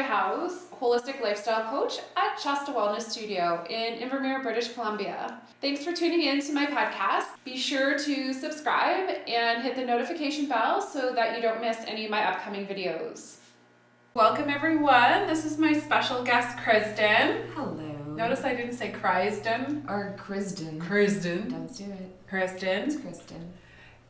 Howse, holistic lifestyle coach at Shasta Wellness Studio in Invermere, British Columbia. Thanks for tuning in to my podcast. Be sure to subscribe and hit the notification bell so that you don't miss any of my upcoming videos. Welcome everyone. This is my special guest, Crisdon. Hello. Notice I didn't say Crisdon. Or Crisdon. Crisdon. Don't do it. Crisdon. It's Crisdon.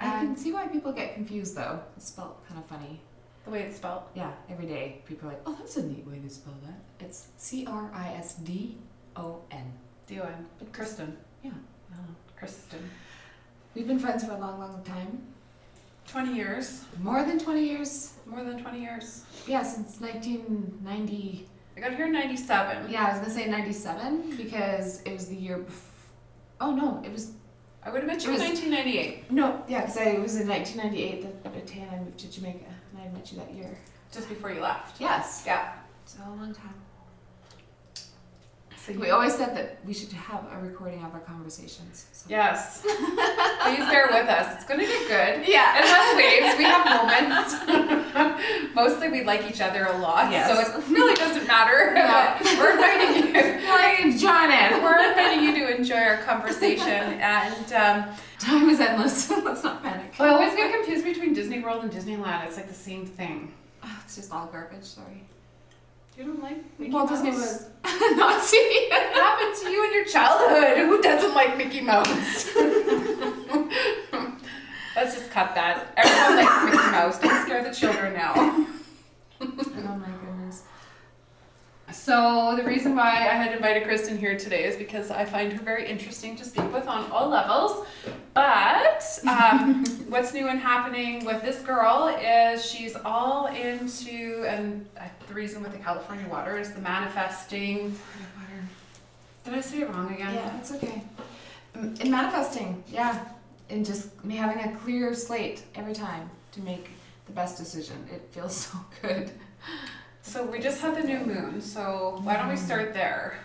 I can see why people get confused though. It's spelled kind of funny. The way it's spelled? Yeah, every day people are like, oh, that's a neat way to spell that. It's Crisdon. D-O-N. But Crisdon. Yeah, I don't know. Crisdon. We've been friends for a long, long time. 20 years. More than 20 years. More than 20 years. Yeah, since 1990. I got here in 97. Yeah, I was going to say 97 because it was the year before. Oh, no, it was. I would have met you in 1998. No, yeah, because it was in 1998 that Tay and I moved to Jamaica, and I met you that year. Just before you left. Yes. Yeah. So a long time. So We always said that we should have a recording of our conversations. So. Yes. Please bear with us. It's going to get good. Yeah. It has waves. We have moments. Mostly we like each other a lot. Yes. So it really doesn't matter. Yeah. But we're inviting you. John in. We're inviting you to enjoy our conversation. And time is endless. Let's not panic. I always get confused between Disney World and Disneyland. It's like the same thing. Oh, it's just all garbage. Sorry. You don't like Mickey Walt Mouse? Disney was Nazi. What happened to you in your childhood? Who doesn't like Mickey Mouse? Let's just cut that. Everyone likes Mickey Mouse. Don't scare the children now. Oh my goodness. So the reason why I had invited Crisdon here today is because I find her very interesting to speak with on all levels. But what's new and happening with this girl is she's all into, and the reason with the California water is the manifesting. Did I say it wrong again? Yeah, it's okay. In manifesting, yeah. And just having a clear slate every time to make the best decision. It feels so good. So we just had the new moon, so why don't we start there?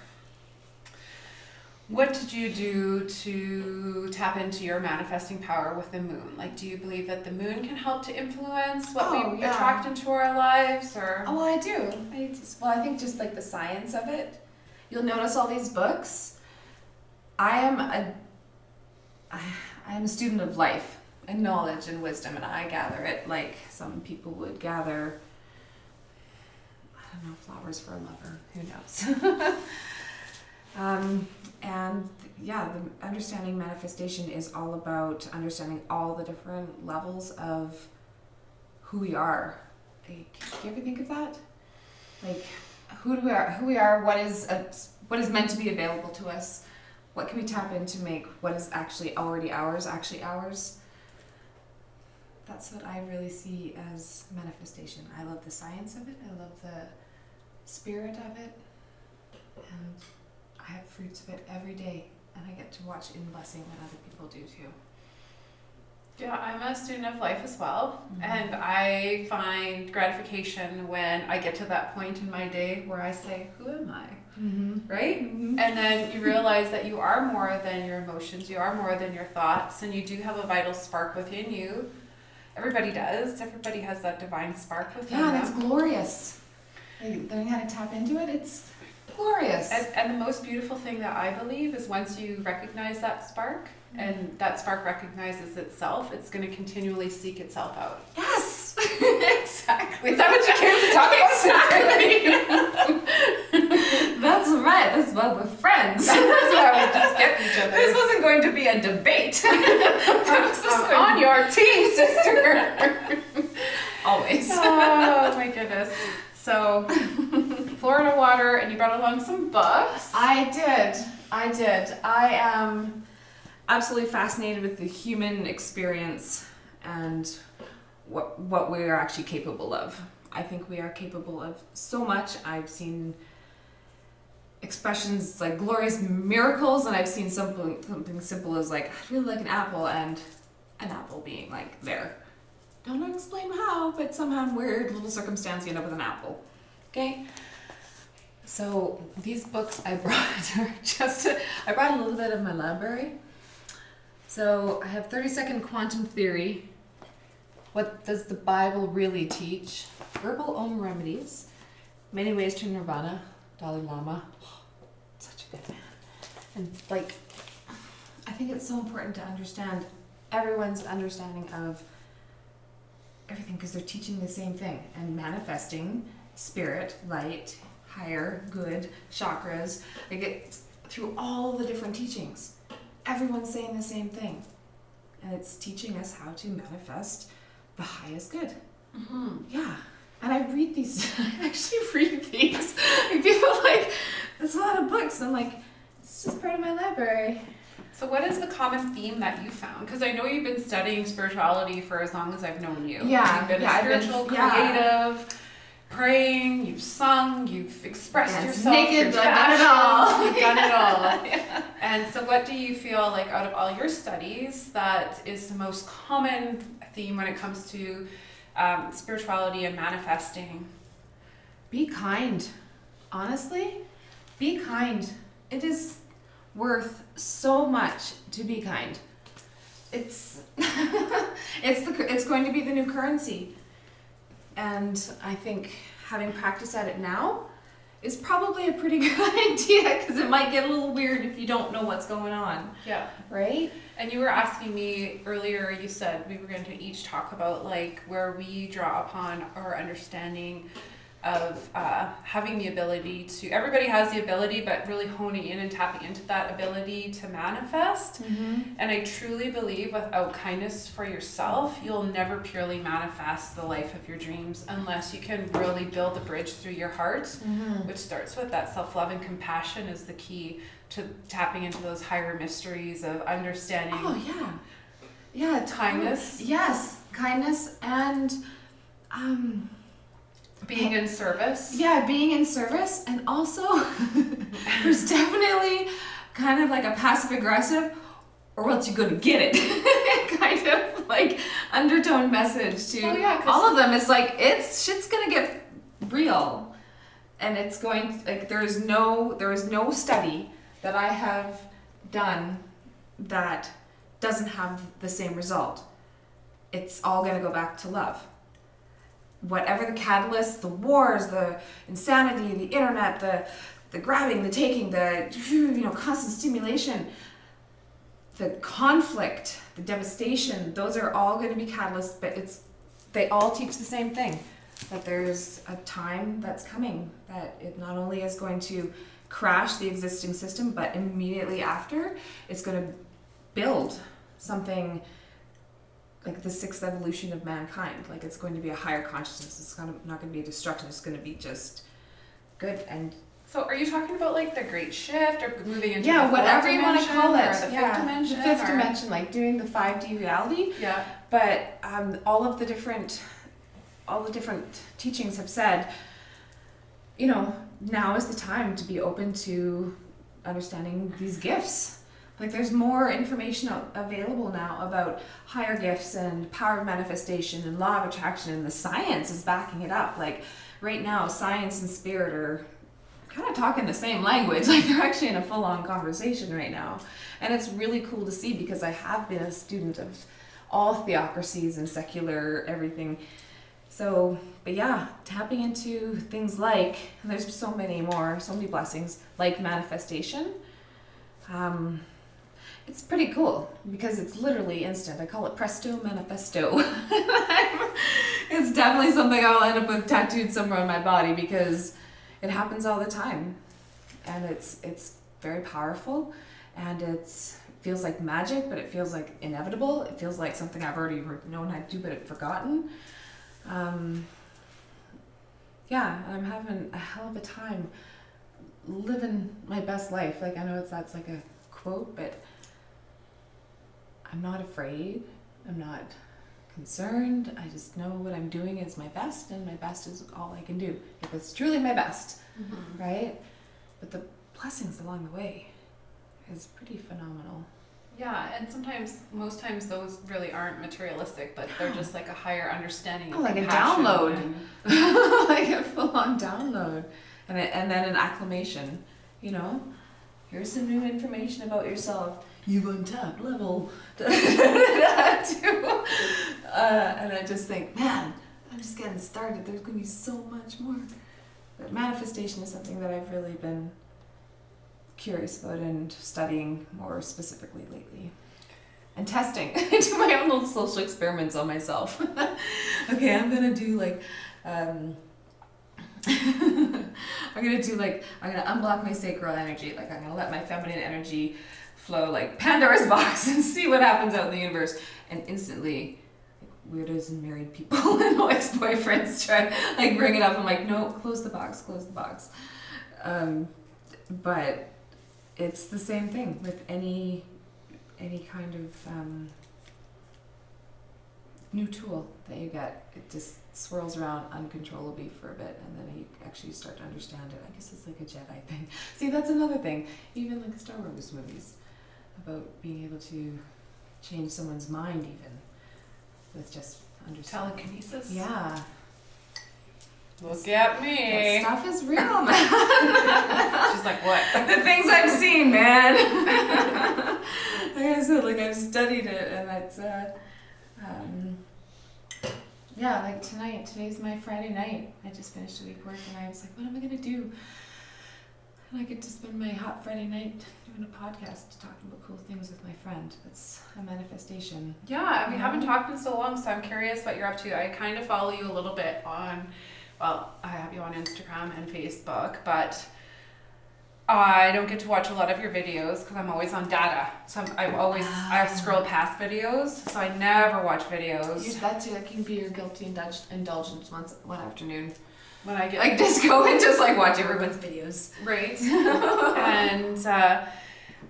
What did you do to tap into your manifesting power with the moon? Like, do you believe that the moon can help to influence what we attract into our lives, or? Oh, well, I do. I think just like the science of it. You'll notice all these books. I am a student of life and knowledge and wisdom, and I gather it like some people would gather, I don't know, flowers for a lover. Who knows? And yeah, the understanding manifestation is all about understanding all the different levels of who we are. Like, do you ever think of that? Like, who we are, what is meant to be available to us, what can we tap in to make what is actually already ours, actually ours. That's what I really see as manifestation. I love the science of it, I love the spirit of it, and I have fruits of it every day, and I get to watch in blessing when other people do too. Yeah, I'm a student of life as well, and I find gratification when I get to that point in my day where I say, who am I? Right? And then you realize that you are more than your emotions, you are more than your thoughts, and you do have a vital spark within you. Everybody does. Everybody has that divine spark within them. Yeah, and it's glorious. Like, learning how to tap into it, it's glorious. And the most beautiful thing that I believe is once you recognize that spark, and that spark recognizes itself, it's going to continually seek itself out. Yes! Exactly. Is that what you came to talk about? Exactly. That's right. That's why we're friends. That's why we just get each other. This wasn't going to be a debate. I'm on your team, sister. Always. Oh my goodness. So, Florida water, and you brought along some books. I did. I am absolutely fascinated with the human experience and what we are actually capable of. I think we are capable of so much. I've seen expressions like glorious miracles, and I've seen something simple as like, I really like an apple, and an apple being like there. Don't explain how, but somehow in weird little circumstance you end up with an apple. Okay? So these books I brought are I brought a little bit of my library. So I have 30-second quantum theory. What does the Bible really teach? Herbal home remedies. Many Ways to Nirvana, Dalai Lama. Oh, such a good man. And like, I think it's so important to understand everyone's understanding of everything because they're teaching the same thing and manifesting spirit, light, higher, good, chakras. Like it's through all the different teachings. Everyone's saying the same thing. And it's teaching us how to manifest the highest good. Yeah. And I read these, I actually read these. And people are like, there's a lot of books. I'm like, it's just part of my library. So what is the common theme that you found? Because I know you've been studying spirituality for as long as I've known you. Yeah. You've been a spiritual, creative, praying, you've sung, you've expressed yourself. Naked, I've done it all. You've done it all. Yeah. And so what do you feel like out of all your studies that is the most common theme when it comes to spirituality and manifesting? Be kind. Honestly, be kind. It is worth so much to be kind. It's it's going to be the new currency. And I think having practiced at it now is probably a pretty good idea because it might get a little weird if you don't know what's going on. Yeah. Right? And you were asking me earlier, you said we were going to each talk about like where we draw upon our understanding of having the ability to, everybody has the ability, but really honing in and tapping into that ability to manifest. And I truly believe without kindness for yourself, you'll never purely manifest the life of your dreams unless you can really build the bridge through your heart, which starts with that self-love and compassion is the key to tapping into those higher mysteries of understanding. Oh, yeah. Yeah, kindness. Yes, kindness and being in service. Yeah, being in service, and also there's definitely kind of like a passive aggressive or else you're gonna get it kind of like undertone message to all of them. It's like shit's gonna get real, and it's going like there is no study that I have done that doesn't have the same result. It's all gonna go back to love. Whatever the catalyst, the wars, the insanity, the internet, the grabbing, the taking, the constant stimulation, the conflict, the devastation, those are all going to be catalysts, but they all teach the same thing. That there's a time that's coming that it not only is going to crash the existing system, but immediately after, it's going to build something like the sixth evolution of mankind. Like it's going to be a higher consciousness. It's not going to be a destruction. It's going to be just good. And so are you talking about like the great shift or moving into whatever you want to call it, or the fifth dimension? The fifth dimension, like doing the 5D reality. Yeah. But all the different teachings have said, now is the time to be open to understanding these gifts. Like there's more information available now about higher gifts and power of manifestation and law of attraction, and the science is backing it up. Like right now, science and spirit are kind of talking the same language. Like they're actually in a full-on conversation right now. And it's really cool to see because I have been a student of all theocracies and secular everything. So, but yeah, tapping into things like, and there's so many blessings, like manifestation. It's pretty cool because it's literally instant. I call it Presto Manifesto. It's definitely something I'll end up with tattooed somewhere on my body because it happens all the time. And it's very powerful, and it feels like magic, but it feels like inevitable. It feels like something I've already known how to do but had forgotten. Yeah, I'm having a hell of a time living my best life. Like I know that's like a quote, but I'm not afraid. I'm not concerned. I just know what I'm doing is my best, and my best is all I can do. If it's truly my best, right? But the blessings along the way is pretty phenomenal. Yeah, and most times those really aren't materialistic, but they're just like a higher understanding of like a compassion download. Like a full-on download. And then an acclamation, Here's some new information about yourself. You've untapped level 2. And I just think, man, I'm just getting started. There's going to be so much more. But manifestation is something that I've really been curious about and studying more specifically lately. And testing. I do my own little social experiments on myself. Okay, I'm gonna do like, I'm gonna unblock my sacral energy. Like, I'm gonna let my feminine energy flow like Pandora's box and see what happens out in the universe. And instantly, like, weirdos and married people and ex-boyfriends try to like bring it up. I'm like, no, close the box. But it's the same thing with any kind of new tool that you get. It just swirls around uncontrollably for a bit, and then you actually start to understand it. I guess it's like a Jedi thing. See, that's another thing. Even like the Star Wars movies, about being able to change someone's mind, even with just understanding. Telekinesis? Yeah. Look at me. That stuff is real, man. She's like, what? The things I've seen, man. Like I said, like I've studied it, and that's yeah, like today's my Friday night. I just finished a week work, and I was like, what am I gonna do? And I get to spend my hot Friday night doing a podcast, talking about cool things with my friend. That's a manifestation. Yeah, we haven't talked in so long, so I'm curious what you're up to. I kind of follow you a little bit on, well, I have you on Instagram and Facebook, but I don't get to watch a lot of your videos because I'm always on data. So I scroll past videos, so I never watch videos. That can be your guilty indulgence one afternoon. When I get Like just go and just like watch everyone's videos. Right. And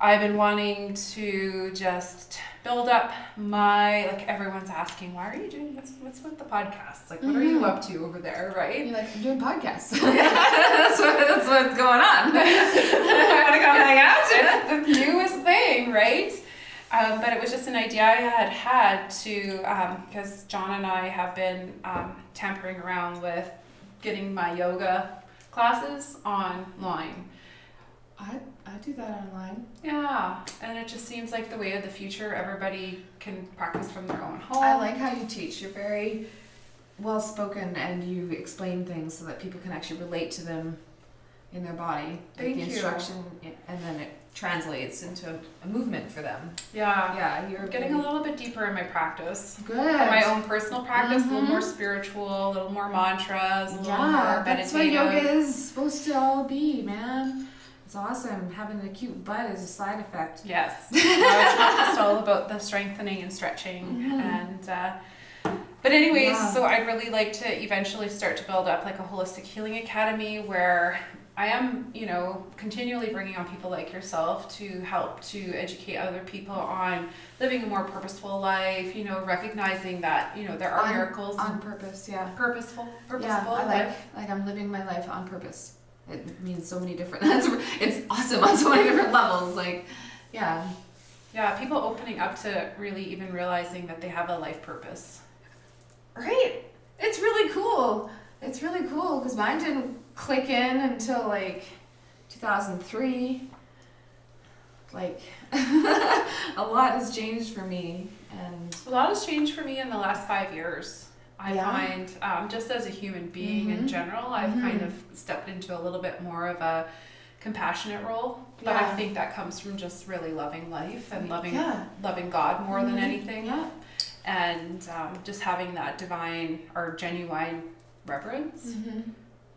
I've been wanting to just build up like everyone's asking, why are you doing what's with the podcast? Like, what are you up to over there, right? You're like, I'm doing podcasts. that's what's going on. I want to come hang out. It's the newest thing, right? But it was just an idea I had to, because John and I have been tampering around with getting my yoga classes online. I do that online. Yeah, and it just seems like the way of the future. Everybody can practice from their own home. I like how you teach. You're very well spoken, and you explain things so that people can actually relate to them in their body. Thank the you. instruction, and then it translates into a movement for them. Yeah. Yeah, you're Getting a little bit deeper in my practice. Good. For my own personal practice, a little more spiritual, a little more mantras, a little more meditative. That's what yoga is supposed to all be, man. It's awesome. Having a cute butt is a side effect. Yes. No, it's not just all about the strengthening and stretching. And but anyways, so I'd really like to eventually start to build up like a holistic healing academy where I am, continually bringing on people like yourself to help to educate other people on living a more purposeful life, recognizing that, there are miracles. On purpose, yeah. Purposeful. Yeah, I like I'm living my life on purpose. It means so many different, it's awesome on so many different levels, like, yeah. Yeah, people opening up to really even realizing that they have a life purpose. Right? It's really cool. It's really cool because mine didn't click in until like 2003. Like a lot has changed for me, and a lot has changed for me in the last 5 years. I find just as a human being in general, I've kind of stepped into a little bit more of a compassionate role, but I think that comes from just really loving life and loving God more than anything. Yeah. And just having that divine or genuine reverence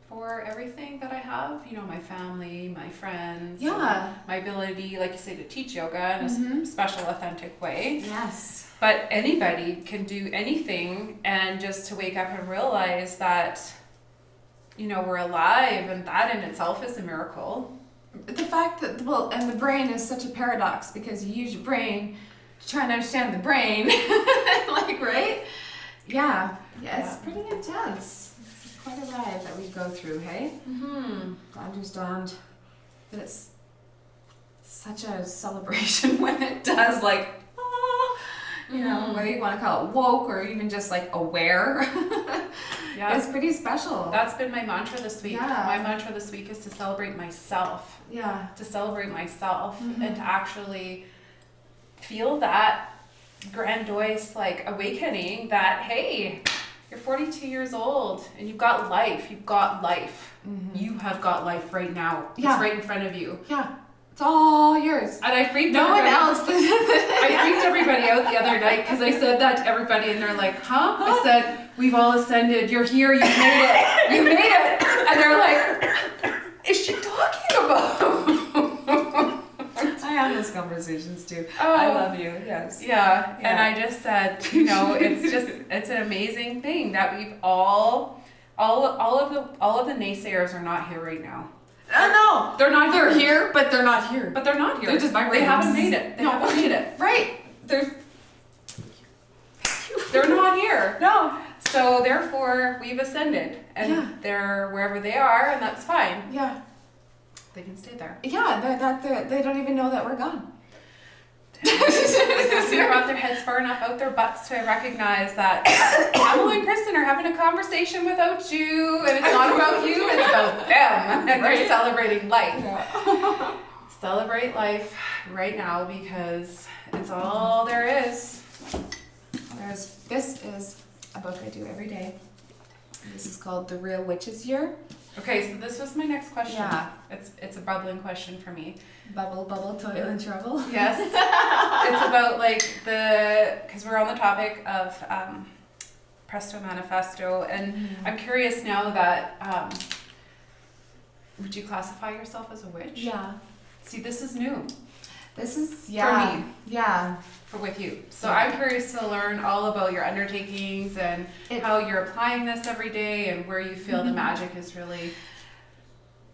for everything that I have, my family, my friends, my ability, like you say, to teach yoga in a special, authentic way. Yes. But anybody can do anything, and just to wake up and realize that, we're alive, and that in itself is a miracle. The fact that, and the brain is such a paradox because you use your brain to try and understand the brain, like, right? Yeah, it's pretty intense. It's quite a ride that we go through, hey? To understand that it's such a celebration when it does, like, whether you want to call it woke or even just like aware. It's pretty special. That's been my mantra this week. Yeah. My mantra this week is to celebrate myself. Yeah. To celebrate myself and to actually feel that grandiose like awakening that, hey, You're 42 years old and you've got life. You've got life. You have got life right now. Yeah. It's right in front of you. Yeah. It's all yours. And I freaked No one everybody- else. I freaked everybody out the other night because I said that to everybody and they're like, huh? I said, we've all ascended. You're here. You made it. You made it. And they're like, is she talking about? I have those conversations too. Oh. I love you. Yes. Yeah. And Yeah. I just said, you know, it's an amazing thing that we've all of the naysayers are not here right now. No. They're not They're here. here, but they're not here. But they're not here. They're just They vibrating. haven't made it. They haven't made it. Right. They're not here. No. So therefore, we've ascended, and Yeah. they're wherever they are, and that's fine. Yeah. They can stay there. Yeah. They don't even know that we're gone. They brought their heads far enough out their butts to recognize that Pamela and Crisdon are having a conversation without you, and it's not about you, it's about them, and they're celebrating life. Yeah. Celebrate life right now because it's all there is. This is a book I do every day. This is called The Real Witch's Year. Okay, so this was my next question. Yeah. It's a bubbling question for me. Bubble, bubble, toil and trouble. Yes. It's about like because we're on the topic of Presto Manifesto, and I'm curious now that would you classify yourself as a witch? Yeah. See, this is new This is for me, Yeah. for with you. So Yeah. I'm curious to learn all about your undertakings and how you're applying this every day and where you feel the magic is really.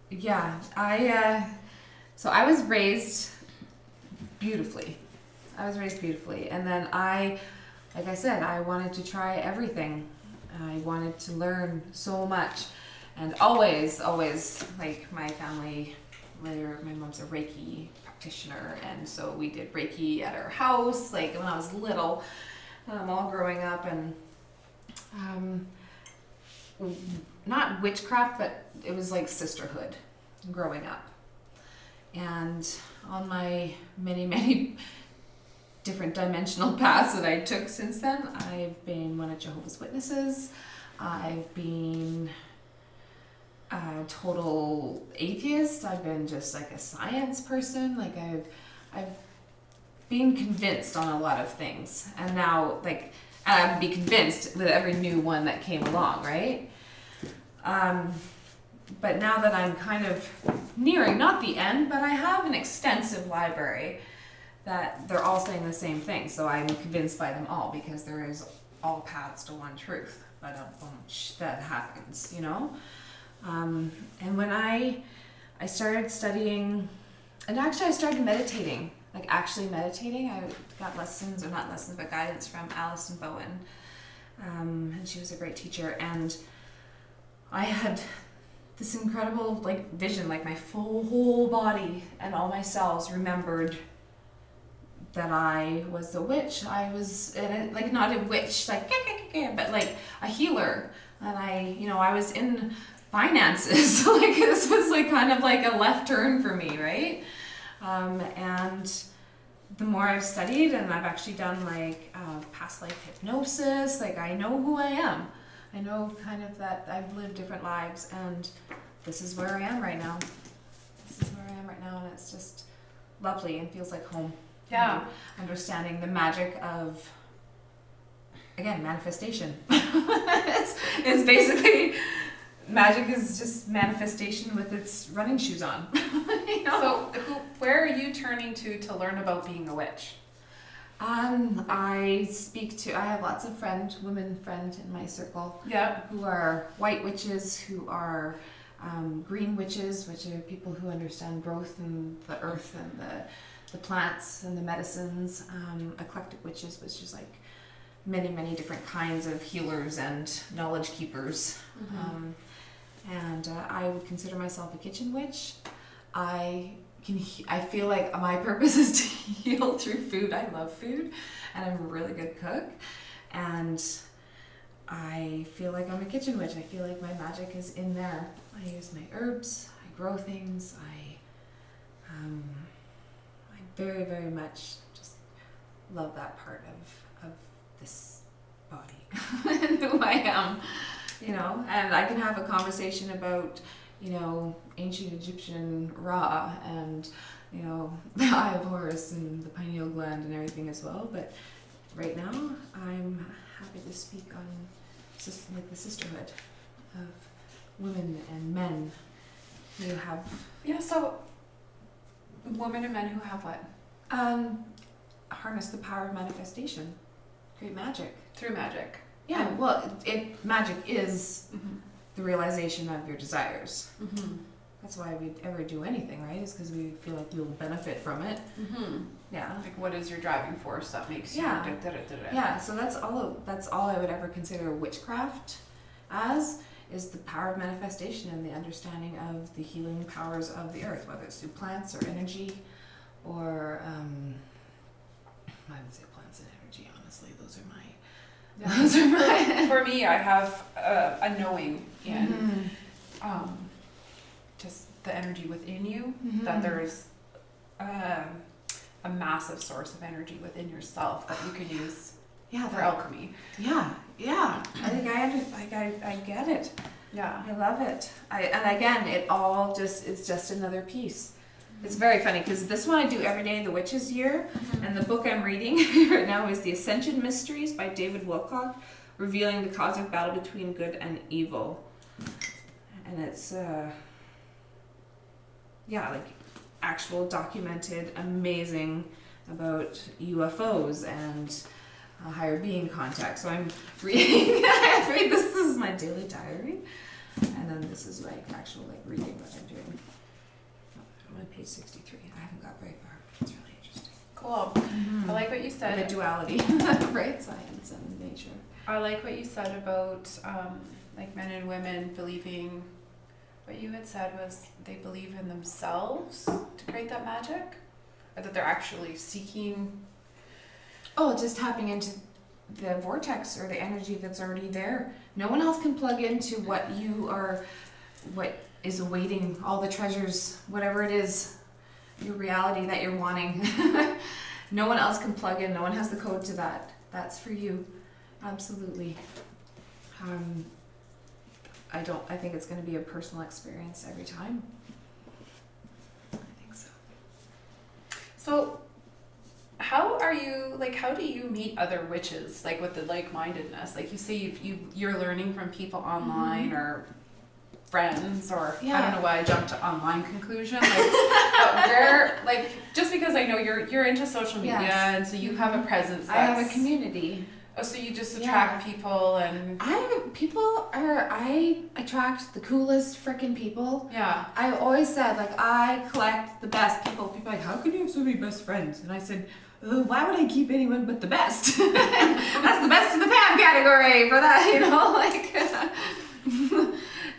Yeah. So I was raised beautifully. And then like I said, I wanted to try everything. I wanted to learn so much. And always, like my family, my mom's a Reiki practitioner, and so we did Reiki at our house, like when I was little, all growing up, and not witchcraft, but it was like sisterhood growing up. And on my many different dimensional paths that I took since then, I've been one of Jehovah's Witnesses. I've been a total atheist. I've been just like a science person. Like I've been convinced on a lot of things, and now like I'd be convinced with every new one that came along, right? But now that I'm kind of nearing, not the end, but I have an extensive library that they're all saying the same thing. So I'm convinced by them all because there is all paths to one truth. But a bunch that happens, you know? And when I started studying, and actually I started meditating, like actually meditating. I got lessons, or not lessons, but guidance from Alison Bowen. And she was a great teacher. And I had this incredible like vision, like my whole body and all my cells remembered that I was a witch. I was like not a witch, like but like a healer. And I was in finances. Like this was like kind of like a left turn for me, right? And the more I've studied, and I've actually done like past life hypnosis, like I know who I am. I know kind of that I've lived different lives, and this is where I am right now. And it's just lovely and feels like home. Yeah. Understanding the magic of, again, manifestation. it's basically, magic is just manifestation with its running shoes on. You know? So where are you turning to learn about being a witch? I have lots of women friends in my circle. Yeah. Who are white witches, who are green witches, which are people who understand growth and the earth and the plants and the medicines. Eclectic witches, which is like many different kinds of healers and knowledge keepers. And I would consider myself a kitchen witch. I feel like my purpose is to heal through food. I love food, and I'm a really good cook. And I feel like I'm a kitchen witch. I feel like my magic is in there. I use my herbs. I grow things. I very much just love that part of this body and who I am, you know, and I can have a conversation about, you know, ancient Egyptian Ra and, you know, the Eye of Horus and the pineal gland and everything as well. But right now, I'm happy to speak on like the sisterhood of women and men who have. Yeah. So, women and men who have what? Harness the power of manifestation, create magic Through magic. Yeah, well, magic is Mm-hmm. the realization of your desires. Mm-hmm. That's why we ever do anything, right? Is because we feel like we'll benefit from it. Mm-hmm. Yeah. Like, what is your driving force that makes you? Yeah. Da-da-da-da-da? Yeah. So that's all I would ever consider witchcraft as, is the power of manifestation and the understanding of the healing powers of the earth, whether it's through plants or energy, or I would say plants and energy. Honestly, those are my. For me, I have a knowing in just the energy within you, that there's a massive source of energy within yourself that you can use for alchemy. Yeah. I think I get it. Yeah. I love it. And again, it's just another piece. It's very funny because this one I do every day, the Witch's Year, and the book I'm reading right now is The Ascension Mysteries by David Wilcock, revealing the cosmic battle between good and evil. And it's like actual documented, amazing about UFOs and higher being contact. So I'm reading. I read this. This is my daily diary, and then this is like actual reading that I'm doing. I'm on page 63. I haven't got very far. It's really interesting. Cool. I like what you said. The duality, right? Science and nature. I like what you said about like men and women believing. What you had said was they believe in themselves to create that magic, or that they're actually seeking. Oh, just tapping into the vortex or the energy that's already there. No one else can plug into what is awaiting, all the treasures, whatever it is, your reality that you're wanting. No one else can plug in. No one has the code to that. That's for you. Absolutely. I think it's going to be a personal experience every time. I think so. So, how do you meet other witches, like with the like-mindedness? Like you say you're learning from people online or friends, or I don't know why I jumped to online conclusion. Like, but where, like, just because I know you're into social media, and so you have a presence. I have a community. Oh, so you just attract people and... I attract the coolest freaking people. Yeah. I always said, I collect the best people. People are like, how can you have so many best friends? And I said, why would I keep anyone but the best? That's the best in the Pam category for that,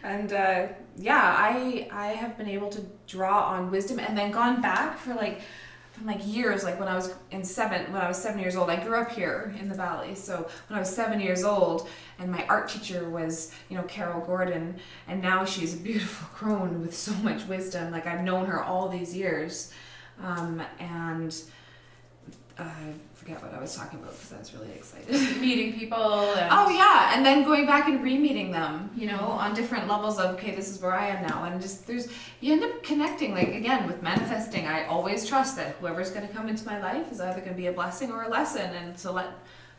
And I have been able to draw on wisdom and then gone back for from years, when I was 7 years old. I grew up here in the valley, so when I was 7 years old, and my art teacher was Carol Gordon, and now she's a beautiful crone with so much wisdom. I've known her all these years, and I forget what I was talking about because I was really excited. Meeting people. And then going back and re-meeting them, on different levels of, okay, this is where I am now. And you end up connecting, again, with manifesting. I always trust that whoever's going to come into my life is either going to be a blessing or a lesson, and to let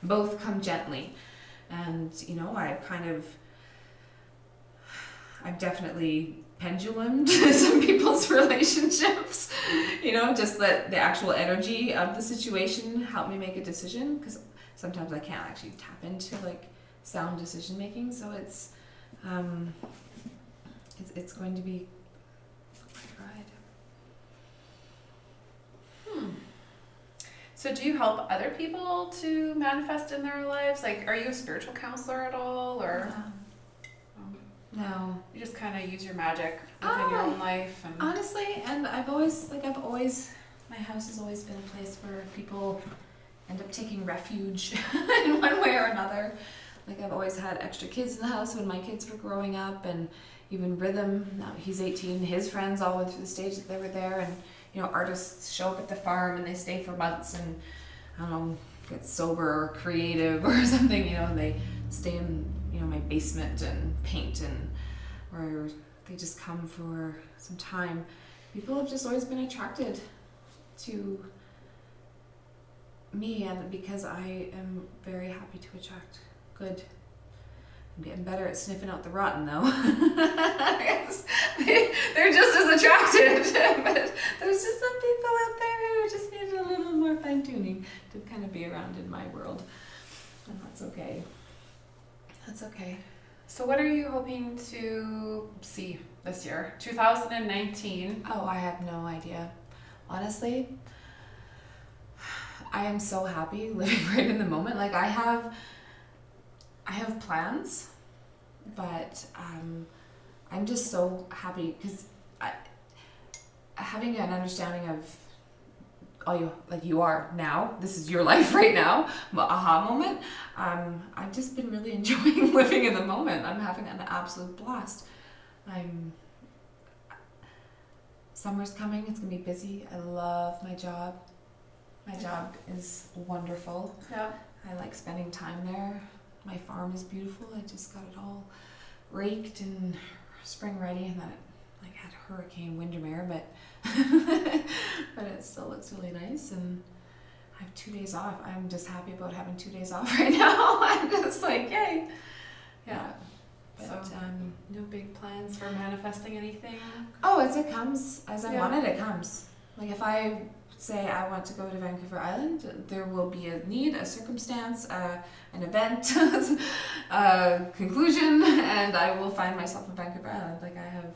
both come gently. And, I've definitely pendulumed some people's relationships, just let the actual energy of the situation help me make a decision, because sometimes I can't actually tap into sound decision making. So it's going to be a ride. So do you help other people to manifest in their lives? Are you a spiritual counselor at all, or? No. You just kind of use your magic within your own life. And honestly, and I've always, my house has always been a place where people end up taking refuge in one way or another. I've always had extra kids in the house when my kids were growing up, and even Rhythm, now he's 18, his friends all went through the stage that they were there, and artists show up at the farm and they stay for months, and I don't know, get sober or creative or something, you know, and they stay in, you know, my basement and paint, and or they just come for some time. People have just always been attracted to me, and because I am very happy to attract good. I'm getting better at sniffing out the rotten, though. I guess they're just as attracted, but there's just some people out there who just need a little more fine tuning to kind of be around in my world, and that's okay. That's okay. So what are you hoping to see this year, 2019? Oh, I have no idea. Honestly, I am so happy living right in the moment. Like I have plans, but I'm just so happy because having an understanding of you are now, this is your life right now, aha moment. I've just been really enjoying living in the moment. I'm having an absolute blast. Summer's coming, it's gonna be busy. I love my job. My job is wonderful. Yeah. I like spending time there. My farm is beautiful. I just got it all raked and spring ready, and then it had Hurricane Windermere, but but it still looks really nice, and I have 2 days off. I'm just happy about having 2 days off right now. I'm just like, yay. Yeah. But So, no big plans for manifesting anything? oh, as it comes, as I Yeah. want it comes. Like if I say I want to go to Vancouver Island, there will be a need, a circumstance, an event, a conclusion, and I will find myself in Vancouver Island. Like I have,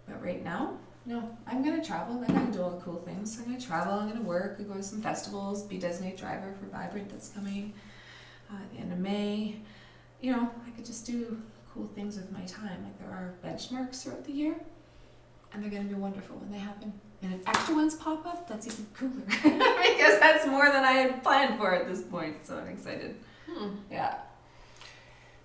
but right now, no, I'm gonna travel. I'm gonna do all the cool things. I'm gonna travel. I'm gonna work. I go to some festivals. Be designated driver for Vibrant that's coming at the end of May. You know, I could just do cool things with my time. Like there are benchmarks throughout the year, and they're gonna be wonderful when they happen. And if extra ones pop up, that's even cooler because that's more than I had planned for at this point. So I'm excited. Yeah.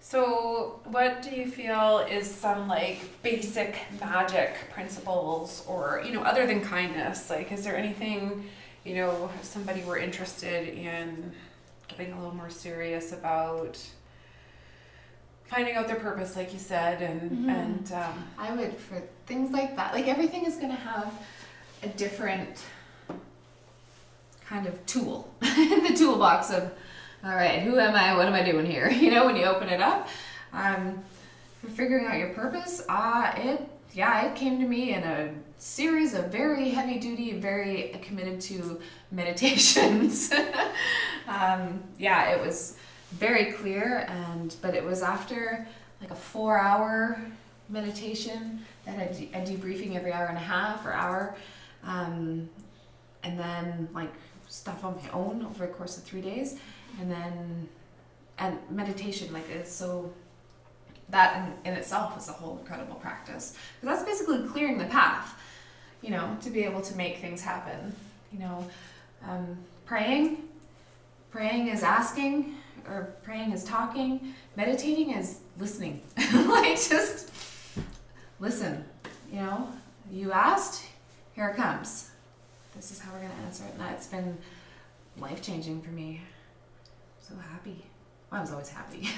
So what do you feel is some like basic magic principles, or, you know, other than kindness? Like, is there anything, you know, if somebody were interested in getting a little more serious about finding out their purpose, like you said, and I would, for things like that, like everything is going to have a different kind of tool in the toolbox of, all right, who am I? What am I doing here? You know, when you open it up, for figuring out your purpose, it came to me in a series of very heavy duty, very committed to meditations. It was very clear, but it was after like a 4-hour meditation that had a debriefing every hour and a half or hour, and then like stuff on my own over the course of 3 days, and meditation, like it's so, that in itself is a whole incredible practice, because that's basically clearing the path, you know, to be able to make things happen. You know, praying is asking, or praying is talking, meditating is listening. Like just listen, you know, you asked, here it comes. This is how we're gonna answer it. And it's been life-changing for me. I'm so happy. Well, I was always happy.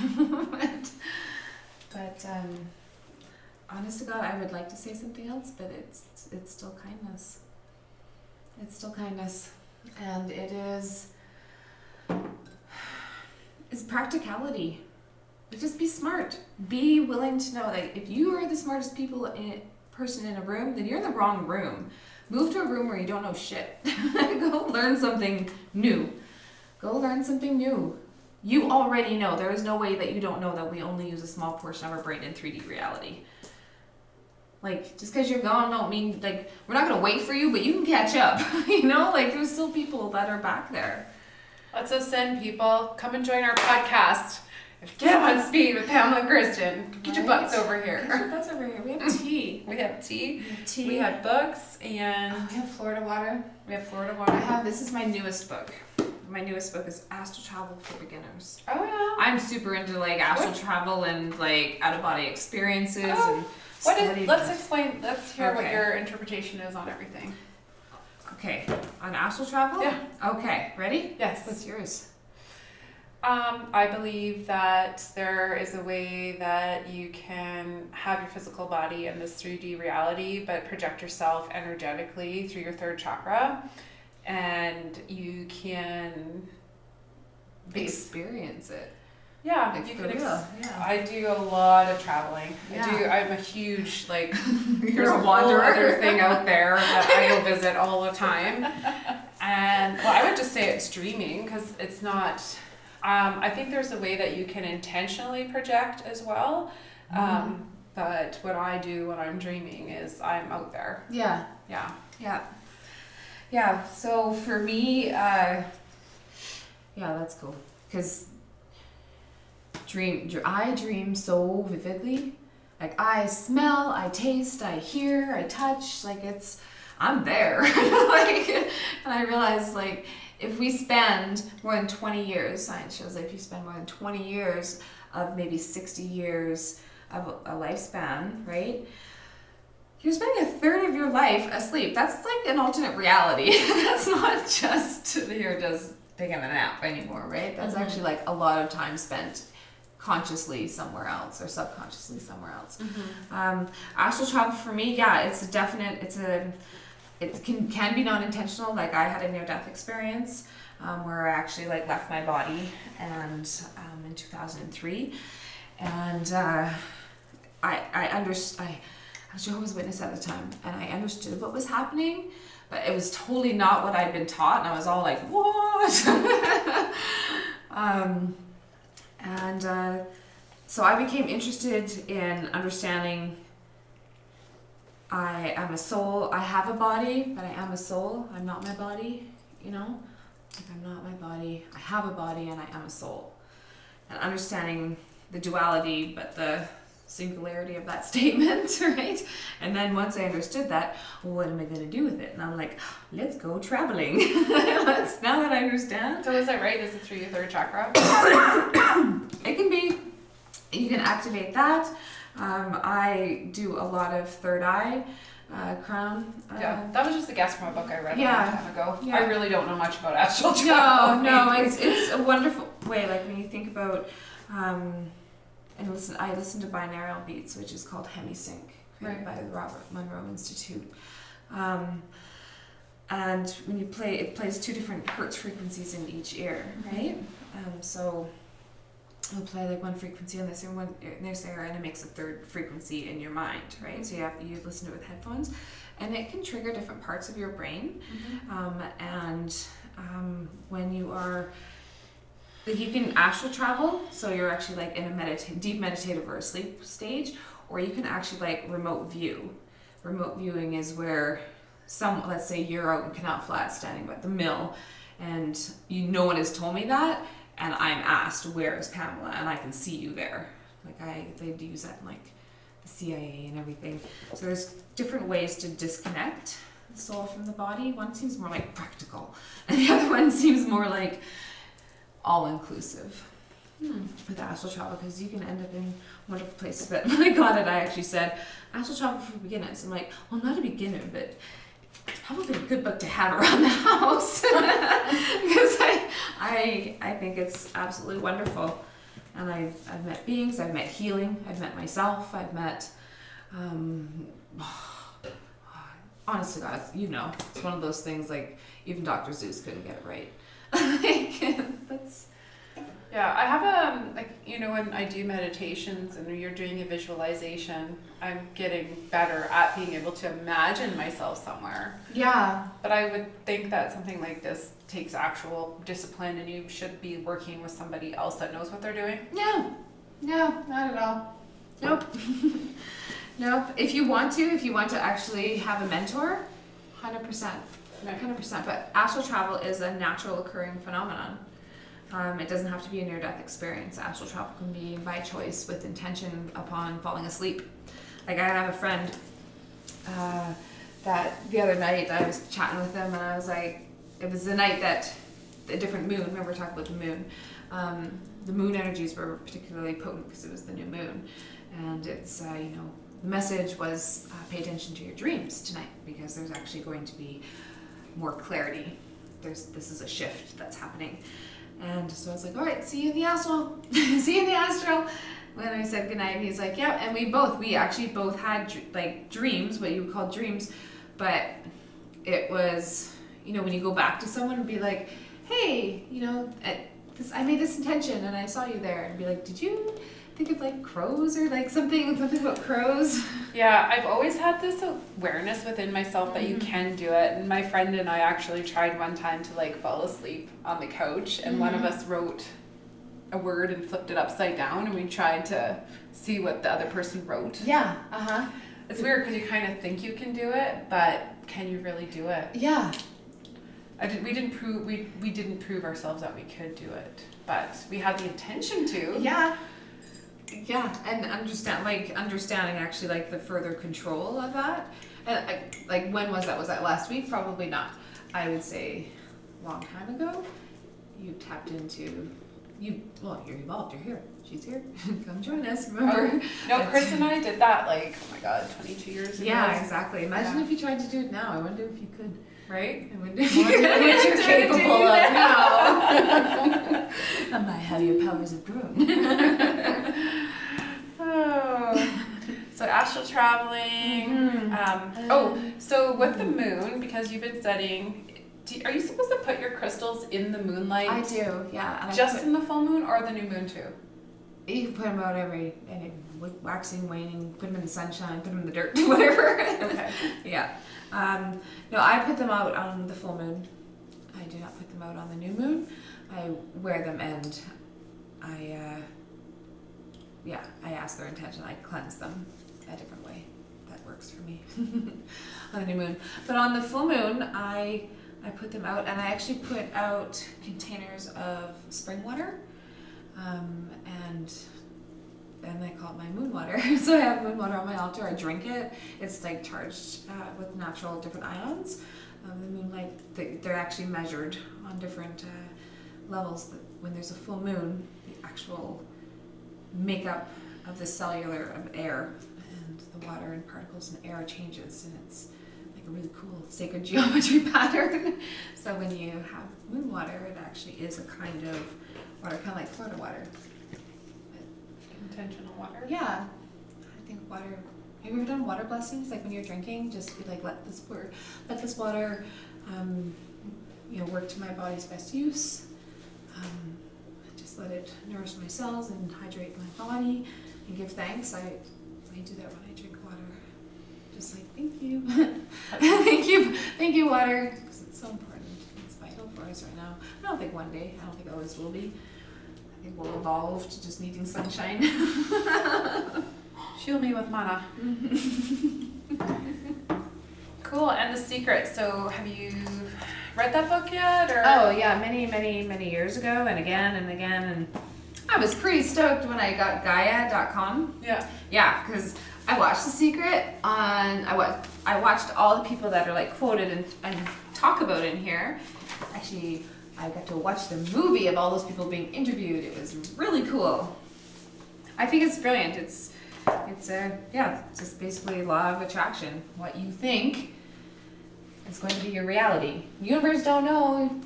but honest to God, I would like to say something else, but it's still kindness. It's still kindness. And it is practicality. Just be smart. Be willing to know that if you are the smartest person in a room, then you're in the wrong room. Move to a room where you don't know shit. Go learn something new. You already know. There is no way that you don't know that we only use a small portion of our brain in 3D reality. Like, just because you're gone don't mean, like, we're not going to wait for you, but you can catch up. You know, like, there's still people that are back there. Let's us in, people. Come and join our podcast. Get on speed with Pamela and Crisdon. Get your butts over here. Get your butts over here. We have tea. We have tea. Tea. We have books, and We have Florida water. This is my newest book. My newest book is Astral Travel for Beginners. Oh yeah. I'm super into like astral travel and like out of body experiences and Let's explain. Let's hear what Okay. your interpretation is on everything. Okay, on astral travel? Yeah. Okay, ready? Yes. What's yours? I believe that there is a way that you can have your physical body in this 3D reality, but project yourself energetically through your third chakra, and you can Experience it. Yeah, Like, you for can. real, yeah. I do a lot of traveling. Yeah. I'm a huge like. You're There's a a whole wanderer. other thing out there that I go visit all the time, and well, I would just say it's dreaming because it's not. I think there's a way that you can intentionally project as well, but what I do when I'm dreaming is I'm out there. Yeah. Yeah. Yeah. Yeah. So for me, yeah, that's cool. Because I dream so vividly. Like I smell, I taste, I hear, I touch. Like I'm there. Like, and I realize like if we spend more than 20 years, science shows that if you spend more than 20 years of maybe 60 years of a lifespan, right? You're spending a third of your life asleep. That's like an alternate reality. That's not just you're just taking a nap anymore, right? That's actually like a lot of time spent consciously somewhere else or subconsciously somewhere else. Astral travel for me, yeah, it can be non-intentional. Like I had a near-death experience where I actually like left my body and in 2003, and I was Jehovah's Witness at the time, and I understood what was happening, but it was totally not what I'd been taught, and I was all like, what? So I became interested in understanding I am a soul. I have a body, but I am a soul. I'm not my body, you know? Like I'm not my body. I have a body and I am a soul. And understanding the duality, but the singularity of that statement, right? And then once I understood that, well, what am I going to do with it? And I'm like, let's go traveling. Now that I understand. So is that right? Is it through your third chakra? It can be. You can activate that. I do a lot of third eye, crown. Yeah, that was just a guess from a book I read a long time ago. Yeah. I really don't know much about astral travel. No, it's a wonderful way. Like when you think about, I listen to binaural beats, which is called hemisync, created by the Robert Monroe Institute. And when you play, it plays 2 different hertz frequencies in each ear, right? So it'll play like one frequency on this ear, one in this ear, and it makes a third frequency in your mind, right? So you listen to it with headphones, and it can trigger different parts of your brain. When you are, like, you can astral travel, so you're actually like in a deep meditative or a sleep stage, or you can actually like remote view. Remote viewing is where let's say you're out in Canal Flats standing at the mill, and no one has told me that, and I'm asked, where is Pamela? And I can see you there. Like they use that in like the CIA and everything. So there's different ways to disconnect the soul from the body. One seems more like practical, and the other one seems more like all-inclusive with astral travel, because you can end up in wonderful places. But when I got it, I actually said, astral travel for beginners. I'm like, well, I'm not a beginner, but it's probably a good book to have around the house. Because I think it's absolutely wonderful. And I've met beings, I've met healing, I've met myself, I've met, honest to God, it's one of those things like even Dr. Seuss couldn't get it right. Yeah, I have when I do meditations and you're doing a visualization, I'm getting better at being able to imagine myself somewhere. Yeah. But I would think that something like this takes actual discipline, and you should be working with somebody else that knows what they're doing. No, not at all. Nope. Nope. If you want to actually have a mentor, 100%. 100%. But astral travel is a natural occurring phenomenon. It doesn't have to be a near-death experience. Astral travel can be by choice with intention upon falling asleep. Like I have a friend that the other night I was chatting with him, and I was like, it was the night that a different moon, remember we're talking about the moon, the moon energies were particularly potent because it was the new moon. And it's, the message was pay attention to your dreams tonight, because there's actually going to be more clarity. This is a shift that's happening. And so I was like, all right, see you in the astral. See you in the astral. When I said goodnight, and he's like, yeah. And we actually both had like dreams, what you would call dreams, but it was, you know, when you go back to someone and be like, hey, you know, I made this intention and I saw you there, and be like, did you think of like crows or like something about crows? Yeah, I've always had this awareness within myself that you can do it. And my friend and I actually tried one time to like fall asleep on the couch, and one of us wrote a word and flipped it upside down, and we tried to see what the other person wrote. Yeah. It's weird because you kind of think you can do it, but can you really do it? Yeah. We didn't prove ourselves that we could do it, but we had the intention to. Yeah, and understanding actually like the further control of that. And like when was that? Was that last week? Probably not. I would say a long time ago. You tapped into well, you're evolved. You're here. She's here. Come join us. Remember? No, Chris and I did that like, oh my God, 22 years ago. Yeah, exactly. Imagine if you tried to do it now. I wonder if you could. Right? I wonder if what you're capable of now. I might have your powers of grown. So astral traveling. So with the moon, because you've been studying, are you supposed to put your crystals in the moonlight? I do, yeah. And just in the full moon or the new moon too? You can put them out every waxing, waning, put them in the sunshine, put them in the dirt, whatever. Okay. Yeah. No, I put them out on the full moon. I do not put them out on the new moon. I wear them and I ask their intention. I cleanse them a different way. That works for me on the new moon. But on the full moon, I put them out, and I actually put out containers of spring water, and I call it my moon water. So I have moon water on my altar. I drink it. It's like charged with natural different ions. The moonlight, they're actually measured on different levels. When there's a full moon, the actual makeup of the cellular of air and the water and particles and air changes, and it's like a really cool sacred geometry pattern. So when you have moon water, it actually is a kind of water, kind of like Florida water. Intentional water? Yeah. I think water. Have you ever done water blessings? Like when you're drinking, just be like, let this water, work to my body's best use. Just let it nourish my cells and hydrate my body and give thanks. I do that when I drink water. Just like, thank you. thank you, water. Because it's so important. It's vital for us right now. I don't think one day, I don't think it always will be. I think we'll evolve to just needing sunshine. Shield me with mana. Cool. And The Secret. So have you read that book yet? Or? Oh yeah, many years ago, and again and again, and I was pretty stoked when I got Gaia.com. Yeah, because I watched The Secret on. I watched all the people that are like quoted and talk about in here. Actually, I got to watch the movie of all those people being interviewed. It was really cool. I think it's brilliant. It's just basically law of attraction. What you think is going to be your reality. Universe don't know